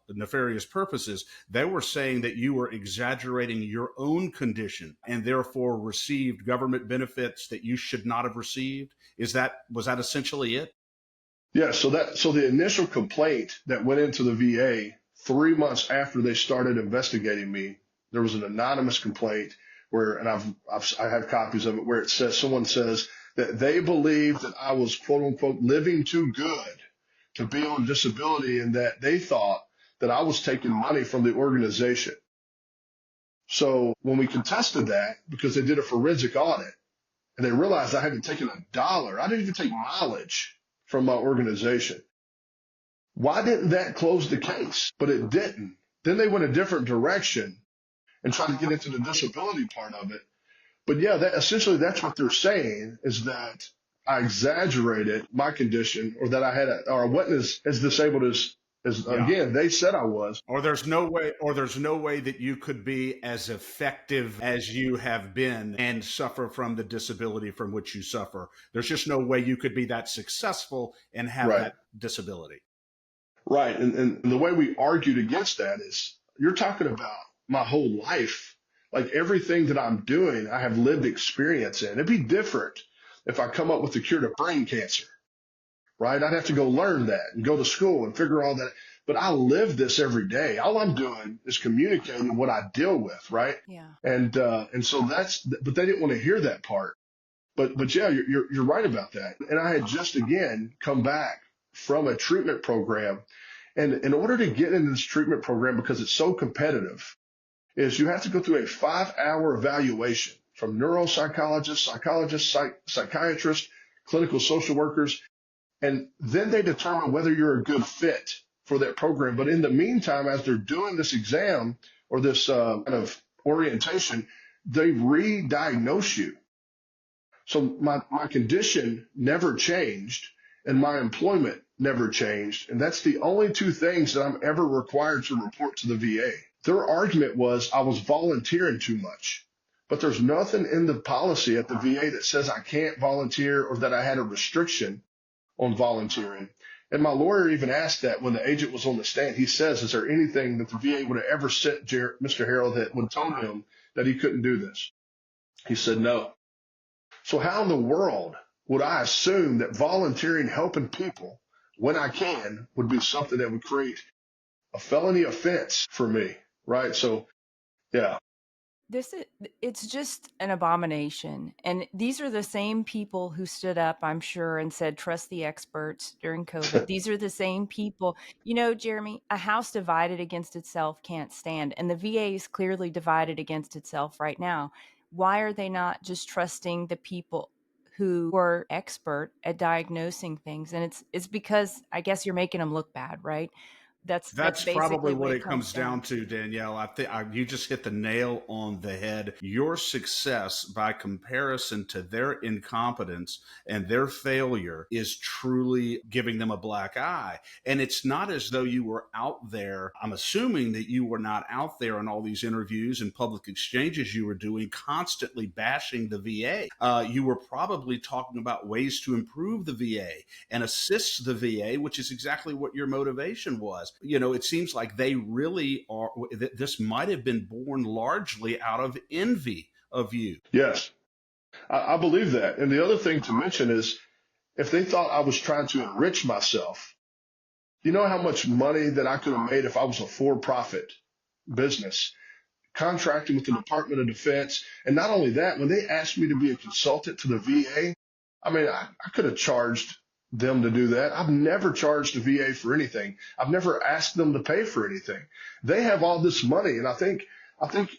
nefarious purposes. They were saying that you were exaggerating your own condition and therefore received government benefits that you should not have received. Was that essentially it? Yeah. So the initial complaint that went into the VA 3 months after they started investigating me, there was an anonymous complaint where, and I have copies of it, where someone says that they believed that I was, quote unquote, living too good to be on disability, and that they thought that I was taking money from the organization. So when we contested that, because they did a forensic audit and they realized I hadn't taken $1, I didn't even take mileage from my organization. Why didn't that close the case? But it didn't. Then they went a different direction and tried to get into the disability part of it. But yeah, essentially that's what they're saying, is that I exaggerated my condition, or that I wasn't as disabled as again, they said I was. Or there's no way that you could be as effective as you have been and suffer from the disability from which you suffer. There's just no way you could be that successful and have that disability. Right. And the way we argued against that is, you're talking about my whole life. Like everything that I'm doing, I have lived experience in. It'd be different if I come up with a cure to brain cancer, right? I'd have to go learn that and go to school and figure all that. But I live this every day. All I'm doing is communicating what I deal with, right? Yeah. And so but they didn't want to hear that part. But yeah, you're right about that. And I had just again come back from a treatment program, and in order to get into this treatment program, because it's so competitive, is you have to go through a 5-hour evaluation from neuropsychologists, psychologists, psychiatrists, clinical social workers, and then they determine whether you're a good fit for that program. But in the meantime, as they're doing this exam or this kind of orientation, they re-diagnose you. So my condition never changed and my employment never changed. And that's the only two things that I'm ever required to report to the VA. Their argument was I was volunteering too much, but there's nothing in the policy at the VA that says I can't volunteer or that I had a restriction on volunteering. And my lawyer even asked that when the agent was on the stand. He says, is there anything that the VA would have ever sent Mr. Harrell that would tell him that he couldn't do this? He said no. So how in the world would I assume that volunteering, helping people when I can, would be something that would create a felony offense for me, right? So, yeah. It's just an abomination. And these are the same people who stood up, I'm sure, and said, trust the experts during COVID. These are the same people. You know, Jeremy, a house divided against itself can't stand. And the VA is clearly divided against itself right now. Why are they not just trusting the people who are expert at diagnosing things? And it's because I guess you're making them look bad, right? That's That's probably basically what what it it comes comes down to, Danielle. I think you just hit the nail on the head. Your success, by comparison to their incompetence and their failure, is truly giving them a black eye. And it's not as though you were out there. I'm assuming that you were not out there in all these interviews and public exchanges you were doing, constantly bashing the VA. You were probably talking about ways to improve the VA and assist the VA, which is exactly what your motivation was. You know, it seems like they really are, this might have been born largely out of envy of you. Yes, I believe that. And the other thing to mention is if they thought I was trying to enrich myself, you know how much money that I could have made if I was a for-profit business, contracting with the Department of Defense. And not only that, when they asked me to be a consultant to the VA, I mean, I could have charged them to do that. I've never charged the VA for anything. I've never asked them to pay for anything. They have all this money. And I think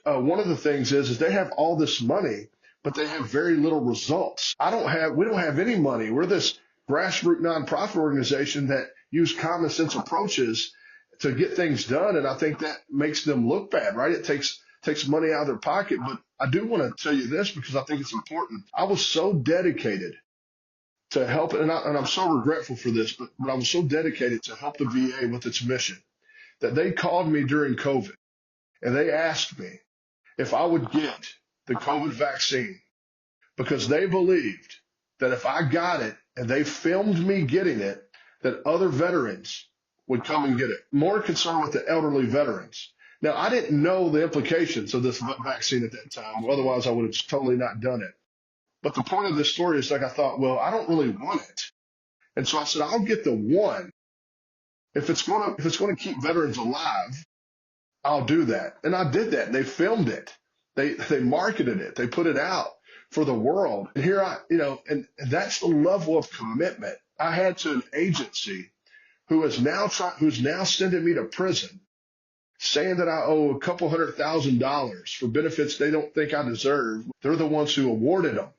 one of the things is they have all this money, but they have very little results. We don't have any money. We're this grassroots nonprofit organization that use common sense approaches to get things done. And I think that makes them look bad, right? It takes money out of their pocket. But I do want to tell you this because I think it's important. I was so dedicated to help, and I'm so regretful for this, but I was so dedicated to help the VA with its mission that they called me during COVID and they asked me if I would get the COVID vaccine because they believed that if I got it and they filmed me getting it, that other veterans would come and get it. More concerned with the elderly veterans. Now, I didn't know the implications of this vaccine at that time. Otherwise, I would have totally not done it. But the point of this story is like I thought, well, I don't really want it. And so I said, I'll get the one. If it's going to keep veterans alive, I'll do that. And I did that. They filmed it. They marketed it. They put it out for the world. And here and that's the level of commitment I had to an agency who's now sending me to prison, saying that I owe a couple $100,000 for benefits they don't think I deserve. They're the ones who awarded them.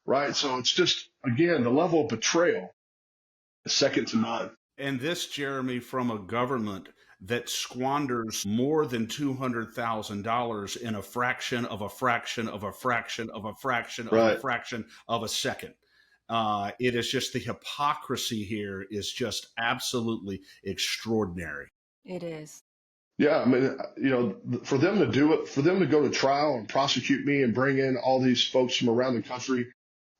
Right. So it's just, again, the level of betrayal is second to none. And this, Jeremy, from a government that squanders more than $200,000 in a fraction of a fraction of a fraction of a fraction of a fraction of a second. It is just the hypocrisy here is just absolutely extraordinary. It is. Yeah, I mean, for them to do it, for them to go to trial and prosecute me and bring in all these folks from around the country,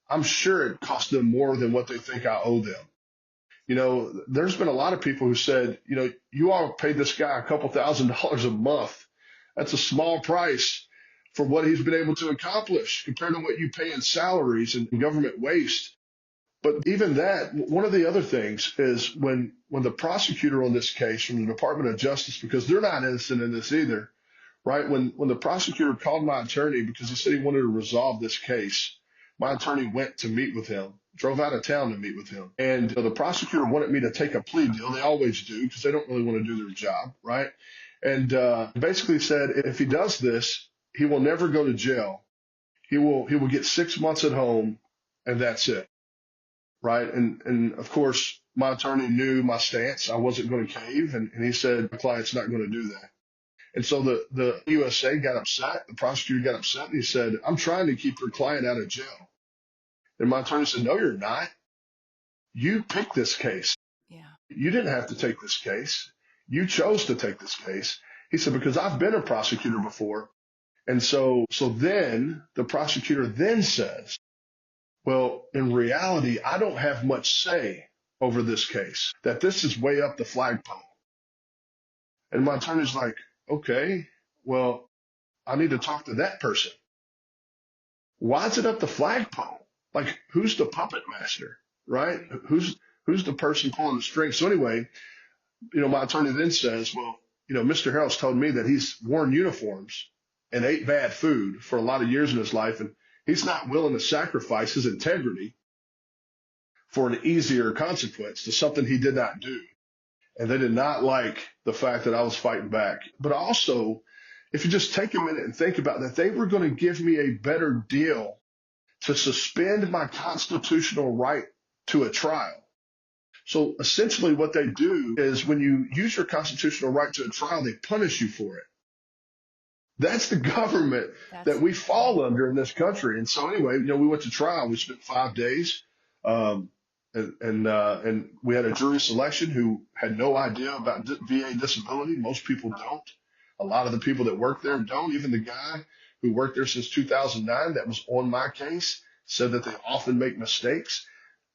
I'm sure it cost them more than what they think I owe them. There's been a lot of people who said, you all paid this guy a couple $1,000s a month. That's a small price for what he's been able to accomplish compared to what you pay in salaries and government waste. But even that, one of the other things is when the prosecutor on this case from the Department of Justice, because they're not innocent in this either, right? When the prosecutor called my attorney because he said he wanted to resolve this case, my attorney went to meet with him, drove out of town to meet with him. And the prosecutor wanted me to take a plea deal. They always do because they don't really want to do their job, right? And basically said if he does this, he will never go to jail. He will get 6 months at home, and that's it, right? And of course, my attorney knew my stance. I wasn't going to cave, and he said, my client's not going to do that. And so the USA got upset, the prosecutor got upset, and he said, I'm trying to keep your client out of jail. And my attorney said, no, you're not. You picked this case. Yeah. You didn't have to take this case. You chose to take this case. He said, because I've been a prosecutor before. And so then the prosecutor then says, well, in reality, I don't have much say over this case, that this is way up the flagpole. And my attorney's like, okay, well, I need to talk to that person. Why is it up the flagpole? Like, who's the puppet master, right? Who's the person pulling the strings? So anyway, my attorney then says, well, Mr. Harrell's told me that he's worn uniforms and ate bad food for a lot of years in his life, and he's not willing to sacrifice his integrity for an easier consequence to something he did not do. And they did not like the fact that I was fighting back. But also, if you just take a minute and think about that, they were going to give me a better deal to suspend my constitutional right to a trial. So essentially what they do is when you use your constitutional right to a trial, they punish you for it. That's the government that we fall under in this country. And so anyway, we went to trial. We spent 5 days. And we had a jury selection who had no idea about VA disability. Most people don't. A lot of the people that work there don't. Even the guy who worked there since 2009 that was on my case said that they often make mistakes,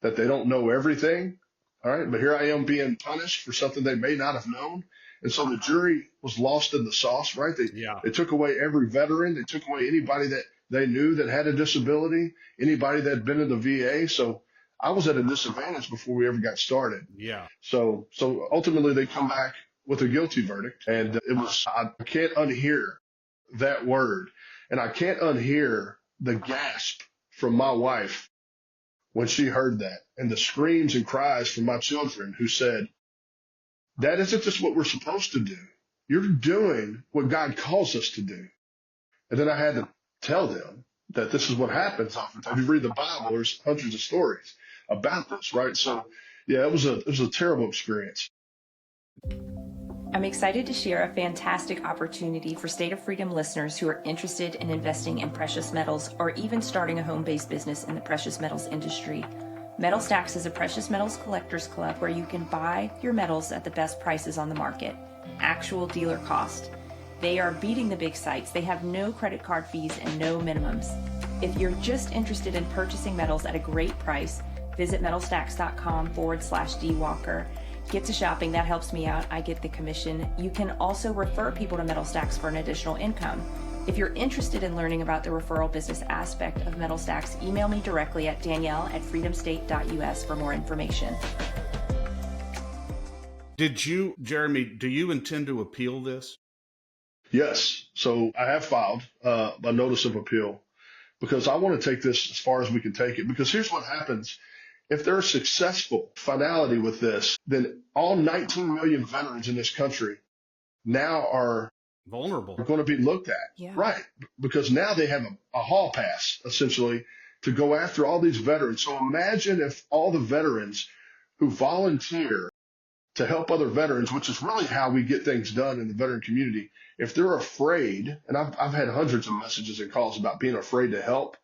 that they don't know everything. All right. But here I am being punished for something they may not have known. And so the jury was lost in the sauce, right? They took away every veteran. They took away anybody that they knew that had a disability, anybody that had been in the VA. So I was at a disadvantage before we ever got started. Yeah. So ultimately they come back with a guilty verdict. And I can't unhear that word. And I can't unhear the gasp from my wife when she heard that, and the screams and cries from my children who said, that isn't just what we're supposed to do. You're doing what God calls us to do. And then I had to tell them that this is what happens oftentimes. You read the Bible, there's hundreds of stories about this, right? So yeah, it was a terrible experience. I'm excited to share a fantastic opportunity for State of Freedom listeners who are interested in investing in precious metals or even starting a home-based business in the precious metals industry. Metal Stacks is a precious metals collectors club where you can buy your metals at the best prices on the market, actual dealer cost. They are beating the big sites. They have no credit card fees and no minimums. If you're just interested in purchasing metals at a great price, visit metalstacks.com/dwalker. Get to shopping. That helps me out. I get the commission. You can also refer people to Metal Stacks for an additional income. If you're interested in learning about the referral business aspect of Metal Stacks, email me directly at danielle@freedomstate.us for more information. Jeremy, do you intend to appeal this? Yes. So I have filed a notice of appeal because I want to take this as far as we can take it. Because here's what happens. If they're successful finality with this, then all 19 million veterans in this country now are vulnerable, going to be looked at. Yeah. Right. Because now they have a hall pass, essentially, to go after all these veterans. So imagine if all the veterans who volunteer to help other veterans, which is really how we get things done in the veteran community, if they're afraid, and I've had hundreds of messages and calls about being afraid to help,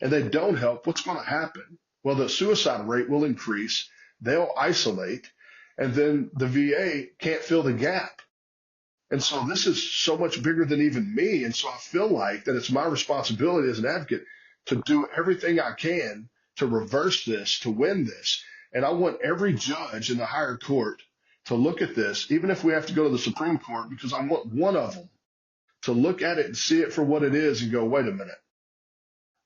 and they don't help, what's going to happen? Well, the suicide rate will increase, they'll isolate, and then the VA can't fill the gap. And so this is so much bigger than even me. And so I feel like that it's my responsibility as an advocate to do everything I can to reverse this, to win this. And I want every judge in the higher court to look at this, even if we have to go to the Supreme Court, because I want one of them to look at it and see it for what it is and go, wait a minute,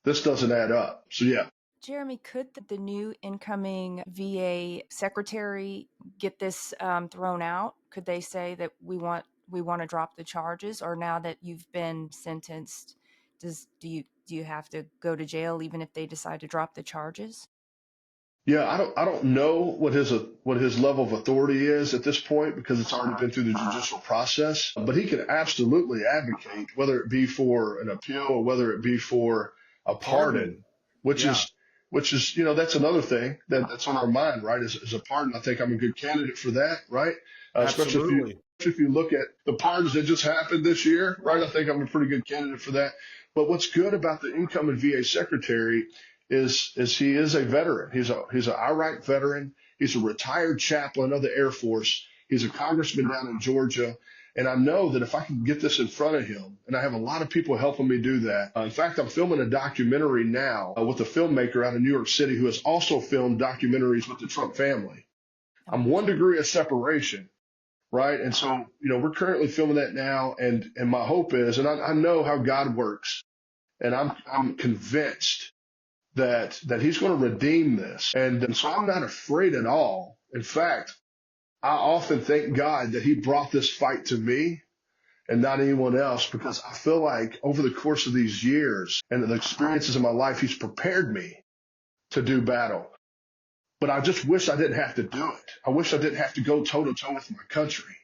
this doesn't add up. So yeah. Jeremy, could the new incoming VA secretary get this thrown out? Could they say that we want to drop the charges, or now that you've been sentenced, do you have to go to jail even if they decide to drop the charges? Yeah, I don't know what his level of authority is at this point because it's already been through the judicial process. But he can absolutely advocate, whether it be for an appeal or whether it be for a pardon, which is that's another thing that's on our mind, right? Is a pardon. I think I'm a good candidate for that, right? Especially if you look at the pardons that just happened this year, right? I think I'm a pretty good candidate for that. But what's good about the incoming VA secretary is he is a veteran. He's an Iraq veteran. He's a retired chaplain of the Air Force. He's a congressman down in Georgia. And I know that if I can get this in front of him, and I have a lot of people helping me do that. In fact, I'm filming a documentary now with a filmmaker out of New York City who has also filmed documentaries with the Trump family. I'm 1 degree of separation, right? And so, we're currently filming that now. And my hope is, and I know how God works, and I'm convinced that he's going to redeem this. And so I'm not afraid at all. In fact, I often thank God that he brought this fight to me and not anyone else, because I feel like over the course of these years and the experiences in my life, he's prepared me to do battle. But I just wish I didn't have to do it. I wish I didn't have to go toe to toe with my country.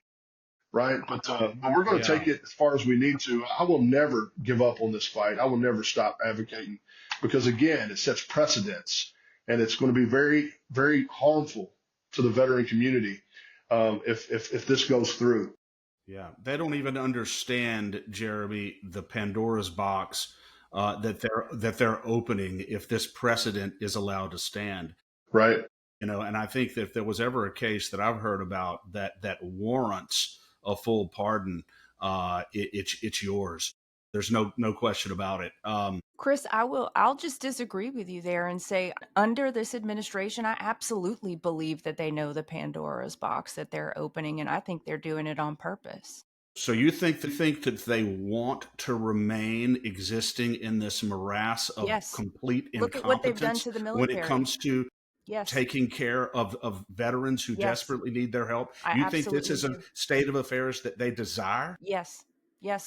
Right. But we're going to take it as far as we need to. I will never give up on this fight. I will never stop advocating, because, again, it sets precedents, and it's going to be very, very harmful to the veteran community if this goes through. Yeah, they don't even understand, Jeremy, the Pandora's box that they're opening if this precedent is allowed to stand. Right. And I think that if there was ever a case that I've heard about that warrants a full pardon, it's yours. There's no question about it. Chris, I'll just disagree with you there and say, under this administration, I absolutely believe that they know the Pandora's box that they're opening, and I think they're doing it on purpose. So you think that they want to remain existing in this morass of complete incompetence? Look at what they've done to the military when it comes to taking care of veterans who desperately need their help. You think this is a state of affairs that they desire? Yes.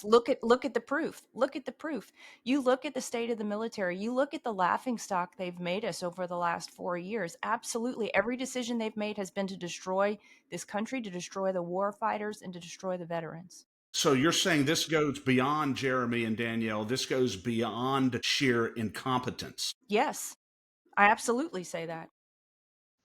Look at the proof. Look at the proof. You look at the state of the military. You look at the laughingstock they've made us over the last 4 years. Absolutely. Every decision they've made has been to destroy this country, to destroy the war fighters, and to destroy the veterans. So you're saying this goes beyond, Jeremy and Danielle, this goes beyond sheer incompetence? Yes, I absolutely say that.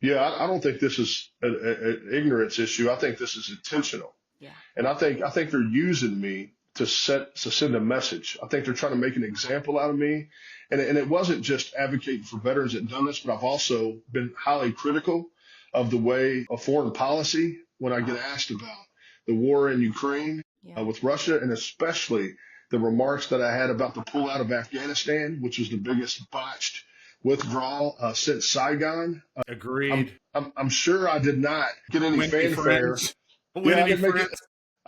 Yeah, I don't think this is an ignorance issue. I think this is intentional. Yeah. And I think they're using me to send a message. I think they're trying to make an example out of me. And it wasn't just advocating for veterans that done this, but I've also been highly critical of the way of foreign policy when I get asked about the war in Ukraine with Russia, and especially the remarks that I had about the pullout of Afghanistan, which was the biggest botched withdrawal since Saigon. Agreed. I'm sure I did not get any fanfare.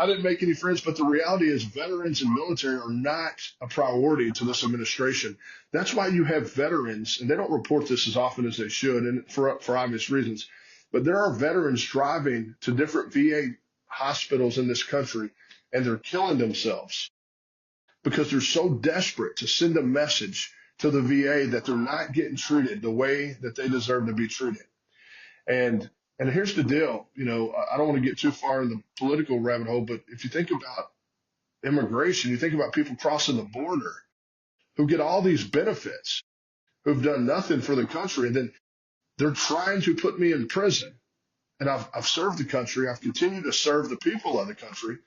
I didn't make any friends, but the reality is veterans and military are not a priority to this administration. That's why you have veterans, and they don't report this as often as they should, and for obvious reasons. But there are veterans driving to different VA hospitals in this country, and they're killing themselves because they're so desperate to send a message to the VA that they're not getting treated the way that they deserve to be treated. And here's the deal, I don't want to get too far in the political rabbit hole, but if you think about immigration, you think about people crossing the border who get all these benefits, who've done nothing for the country, and then they're trying to put me in prison. And I've served the country. I've continued to serve the people of the country.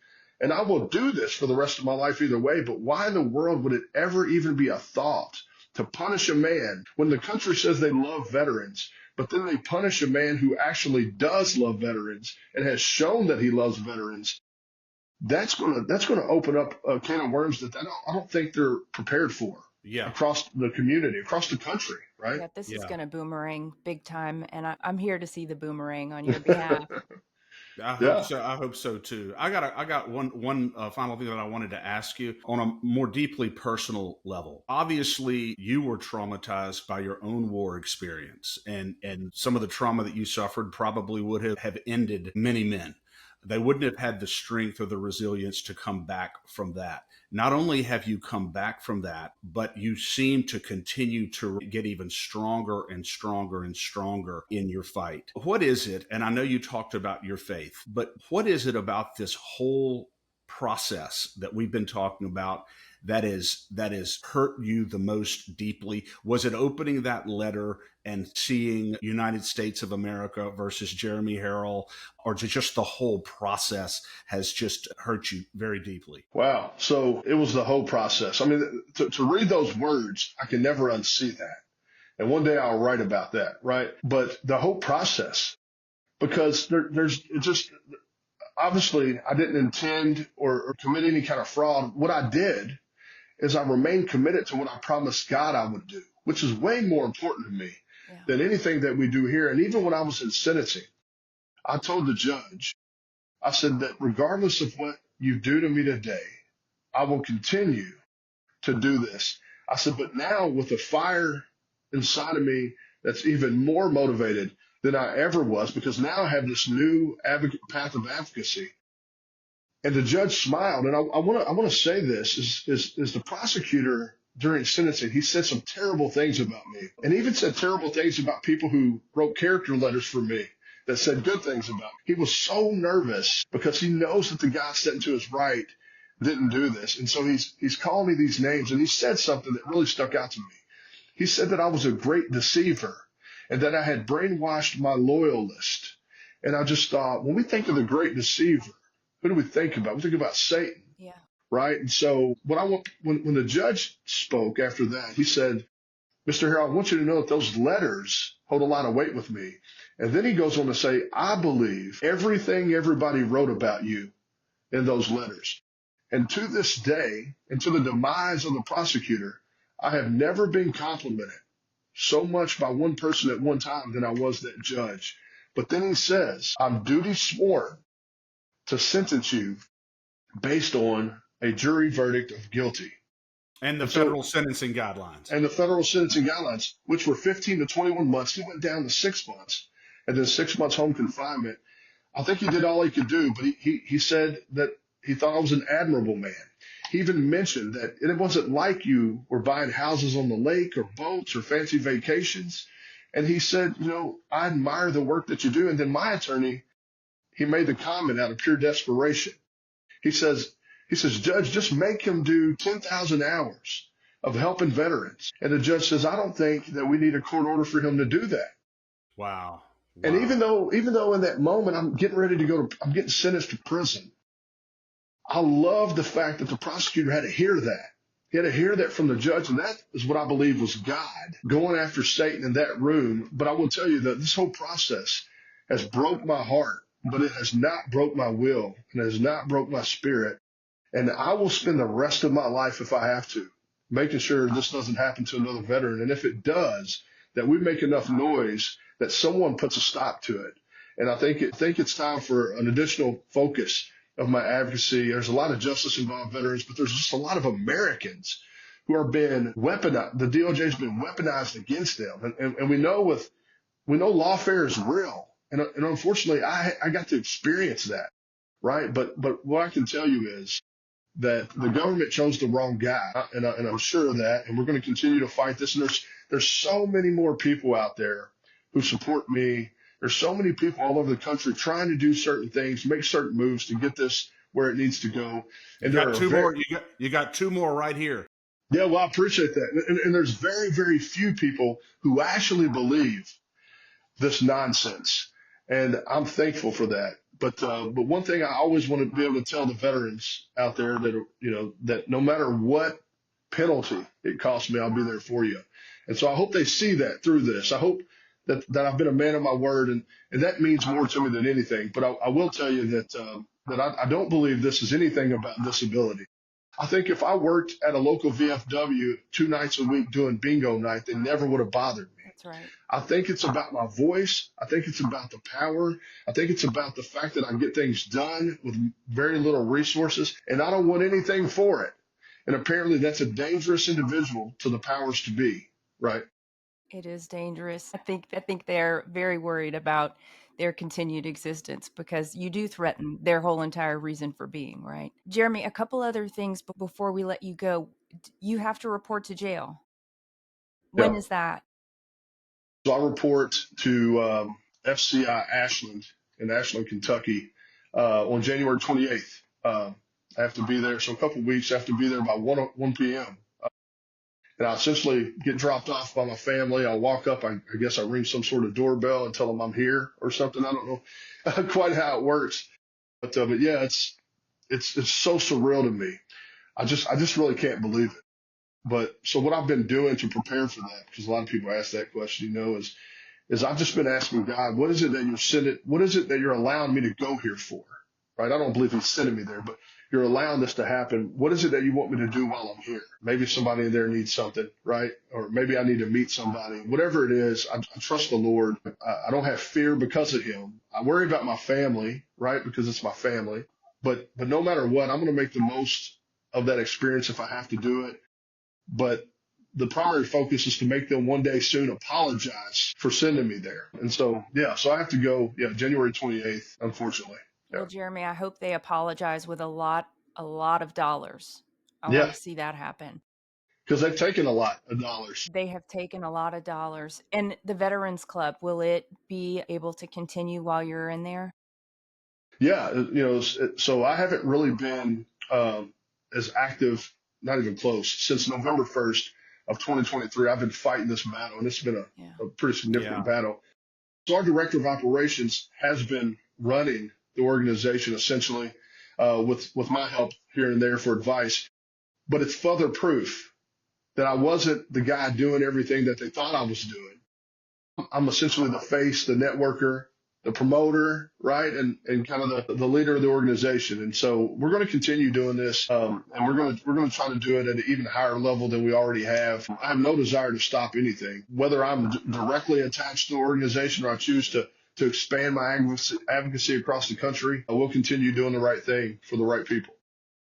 And I will do this for the rest of my life either way. But why in the world would it ever even be a thought to punish a man when the country says they love veterans, but then they punish a man who actually does love veterans and has shown that he loves veterans? That's going to open up a can of worms that I don't think they're prepared for. Yeah. Across the community, across the country, right? Yeah, this is going to boomerang big time, and I'm here to see the boomerang on your behalf. I hope so too. I got one final thing that I wanted to ask you on a more deeply personal level. Obviously, you were traumatized by your own war experience, and some of the trauma that you suffered probably would have ended many men. They wouldn't have had the strength or the resilience to come back from that. Not only have you come back from that, but you seem to continue to get even stronger and stronger and stronger in your fight. What is it? And I know you talked about your faith, but what is it about this whole process that we've been talking about that is hurt you the most deeply? Was it opening that letter and seeing United States of America versus Jeremy Harrell, or just the whole process has just hurt you very deeply? Wow. So it was the whole process. I mean, to read those words, I can never unsee that. And one day I'll write about that, right? But the whole process, because there's just, obviously I didn't intend or commit any kind of fraud. What I did is I remained committed to what I promised God I would do, which is way more important to me than anything that we do here. And even when I was in sentencing, I told the judge, I said that regardless of what you do to me today, I will continue to do this. I said, but now with a fire inside of me that's even more motivated than I ever was, because now I have this new path of advocacy. And the judge smiled. And I want to say this is the prosecutor during sentencing, he said some terrible things about me, and even said terrible things about people who wrote character letters for me that said good things about me. He was so nervous because he knows that the guy sitting to his right didn't do this. And so he's calling me these names, and he said something that really stuck out to me. He said that I was a great deceiver and that I had brainwashed my loyalist. And I just thought, when we think of the great deceiver, who do we think about? We think about Satan, right? And so when the judge spoke after that, he said, Mr. Harrell, I want you to know that those letters hold a lot of weight with me. And then he goes on to say, I believe everything everybody wrote about you in those letters. And to this day, and to the demise of the prosecutor, I have never been complimented so much by one person at one time than I was that judge. But then he says, I'm duty sworn to sentence you based on a jury verdict of guilty. And the federal sentencing guidelines. And the federal sentencing guidelines, which were 15 to 21 months. He went down to 6 months and then 6 months home confinement. I think he did all he could do, but he said that he thought I was an admirable man. He even mentioned that it wasn't like you were buying houses on the lake or boats or fancy vacations. And he said, I admire the work that you do. And then my attorney, he made the comment out of pure desperation. He says, Judge, just make him do 10,000 hours of helping veterans. And the judge says, I don't think that we need a court order for him to do that. Wow. And even though in that moment I'm getting sentenced to prison, I love the fact that the prosecutor had to hear that. He had to hear that from the judge, and that is what I believe was God going after Satan in that room. But I will tell you that this whole process has broke my heart, but it has not broke my will, and it has not broke my spirit. And I will spend the rest of my life, if I have to, making sure this doesn't happen to another veteran. And if it does, that we make enough noise that someone puts a stop to it. And I think it's time for an additional focus of my advocacy. There's a lot of justice-involved veterans, but there's just a lot of Americans who are being weaponized. The DOJ has been weaponized against them. And we know lawfare is real. And unfortunately, I got to experience that, right? But what I can tell you is that the government chose the wrong guy, and I'm sure of that. And we're going to continue to fight this. And there's so many more people out there who support me. There's so many people all over the country trying to do certain things, make certain moves to get this where it needs to go. And you got two more. You got two more right here. Yeah, well, I appreciate that. And there's very, very few people who actually believe this nonsense. And I'm thankful for that. But one thing I always want to be able to tell the veterans out there that, that no matter what penalty it costs me, I'll be there for you. And so I hope they see that through this. I hope that I've been a man of my word, and that means more to me than anything. But I will tell you that I don't believe this is anything about disability. I think if I worked at a local VFW 2 nights a week doing bingo night, they never would have bothered me. That's right. I think it's about my voice. I think it's about the power. I think it's about the fact that I get things done with very little resources, and I don't want anything for it. And apparently that's a dangerous individual to the powers to be, right? It is dangerous. I think they're very worried about their continued existence because you do threaten their whole entire reason for being, right? Jeremy, a couple other things before we let you go. You have to report to jail. When is that? So I report to FCI Ashland in Ashland, Kentucky on January 28th. I have to be there. So a couple of weeks, I have to be there by 1 p.m. And I essentially get dropped off by my family. I walk up, I guess I ring some sort of doorbell and tell them I'm here or something. I don't know quite how it works. But yeah, it's so surreal to me. I just really can't believe it. But so what I've been doing to prepare for that, because a lot of people ask that question, is I've just been asking God, what is it that you're sending? What is it that you're allowing me to go here for? Right? I don't believe He's sending me there, but you're allowing this to happen. What is it that you want me to do while I'm here? Maybe somebody in there needs something, right? Or maybe I need to meet somebody. Whatever it is, I trust the Lord. I don't have fear because of Him. I worry about my family, right? Because it's my family. But no matter what, I'm going to make the most of that experience if I have to do it. But the primary focus is to make them one day soon apologize for sending me there. And so, yeah, so I have to go, January 28th, unfortunately. Well, Jeremy, I hope they apologize with a lot of dollars. I want Yeah, to see that happen. because they've taken a lot of dollars. They have taken a lot of dollars. And the Veterans Club, will it be able to continue while you're in there? Yeah, so I haven't really been as active, not even close, since November 1st of 2023. I've been fighting this battle, and it's been a pretty significant battle. So our director of operations has been running the organization essentially with my help here and there for advice. But it's further proof that I wasn't the guy doing everything that they thought I was doing. I'm essentially the face, the networker, the promoter, right? And kind of the leader of the organization. And so we're going to continue doing this. And we're going to try to do it at an even higher level than we already have. I have no desire to stop anything, whether I'm directly attached to the organization or I choose to expand my advocacy across the country. I will continue doing the right thing for the right people.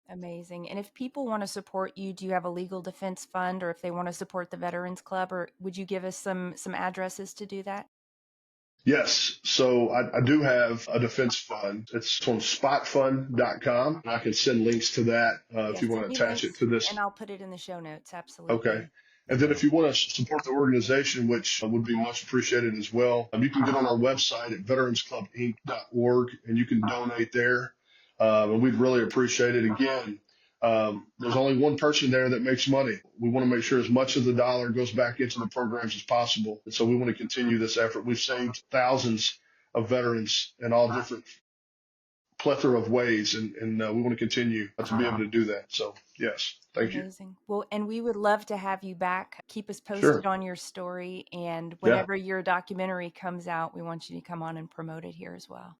Amazing. And if people want to support you, do you have a legal defense fund, or if they want to support the Veterans Club, or would you give us some addresses to do that? Yes. So I do have a defense fund. It's on spotfund.com. I can send links to that if you want to attach it to this. And I'll put it in the show notes. Absolutely. Okay. And then if you want to support the organization, which would be much appreciated as well, you can get on our website at veteransclubinc.org and you can donate there. And we'd really appreciate it. Again, there's only one person there that makes money. We want to make sure as much of the dollar goes back into the programs as possible. And so we want to continue this effort. We've saved thousands of veterans in all different plethora of ways, and we want to continue to be able to do that. So, yes, thank you. Amazing. Well, and we would love to have you back. Keep us posted on your story. And whenever your documentary comes out, we want you to come on and promote it here as well.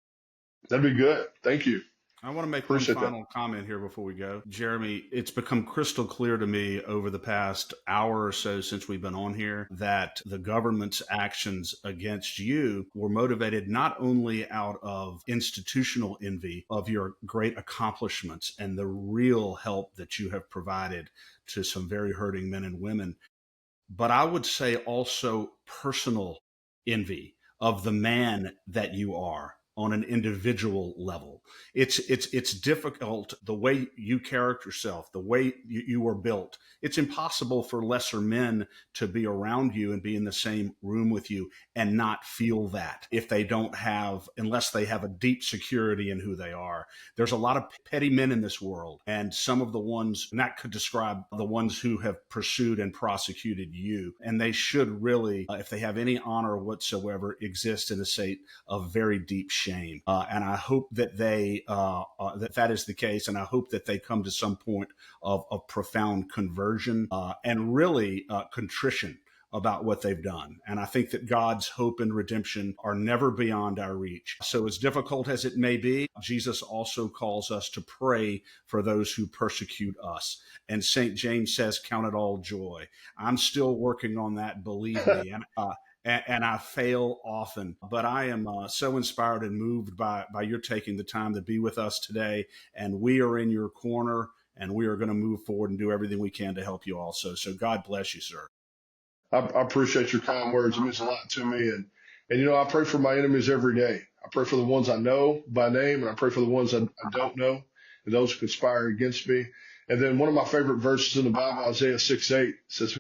That'd be good. Thank you. I want to make one final comment here before we go. Jeremy, it's become crystal clear to me over the past hour or so since we've been on here that the government's actions against you were motivated not only out of institutional envy of your great accomplishments and the real help that you have provided to some very hurting men and women, but I would say also personal envy of the man that you are on an individual level. It's difficult, the way you character yourself, the way you were built. It's impossible for lesser men to be around you and be in the same room with you and not feel that if they don't have, unless they have a deep security in who they are. There's a lot of petty men in this world, and some of the ones, and that could describe the ones who have pursued and prosecuted you. And they should really, if they have any honor whatsoever, exist in a state of very deep shame. And I hope that that is the case. And I hope that they come to some point of profound conversion and really contrition about what they've done. And I think that God's hope and redemption are never beyond our reach. So as difficult as it may be, Jesus also calls us to pray for those who persecute us. And St. James says, count it all joy. I'm still working on that, believe me. And I fail often, but I am so inspired and moved by your taking the time to be with us today. And we are in your corner, and we are going to move forward and do everything we can to help you also. So God bless you, sir. I appreciate your kind words. It means a lot to me. And I pray for my enemies every day. I pray for the ones I know by name, and I pray for the ones I don't know, and those who conspire against me. And then one of my favorite verses in the Bible, Isaiah 6:8, says,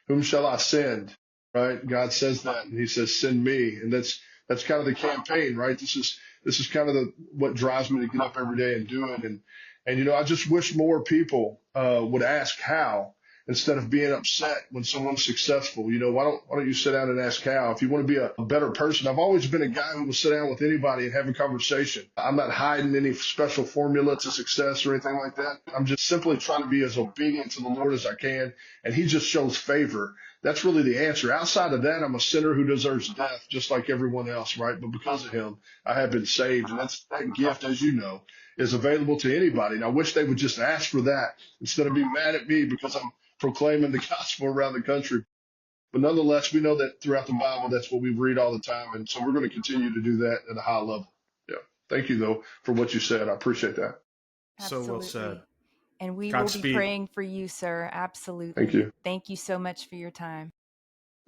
whom shall I send? Right? God says that, and he says, send me. And that's kind of the campaign, right? This is kind of what drives me to get up every day and do it. And, I just wish more people would ask how instead of being upset when someone's successful. Why don't you sit down and ask how? If you want to be a better person, I've always been a guy who will sit down with anybody and have a conversation. I'm not hiding any special formula to success or anything like that. I'm just simply trying to be as obedient to the Lord as I can, and he just shows favor. That's really the answer. Outside of that, I'm a sinner who deserves death just like everyone else, right? But because of him, I have been saved, and that gift, as you know, is available to anybody. And I wish they would just ask for that instead of being mad at me because I'm proclaiming the gospel around the country. But nonetheless, we know that throughout the Bible, that's what we read all the time. And so we're going to continue to do that at a high level. Yeah. Thank you, though, for what you said. I appreciate that. Absolutely. So well said. And we Godspeed. will be praying for you, sir. Absolutely. Thank you. Thank you so much for your time.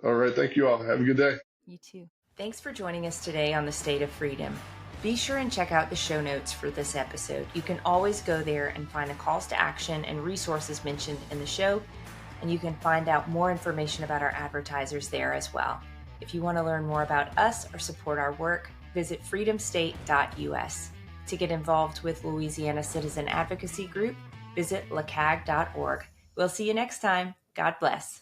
All right. Thank you all. Have a good day. You too. Thanks for joining us today on the State of Freedom. Be sure and check out the show notes for this episode. You can always go there and find the calls to action and resources mentioned in the show, and you can find out more information about our advertisers there as well. If you want to learn more about us or support our work, visit freedomstate.us. To get involved with Louisiana Citizen Advocacy Group, visit LACAG.org. We'll see you next time. God bless.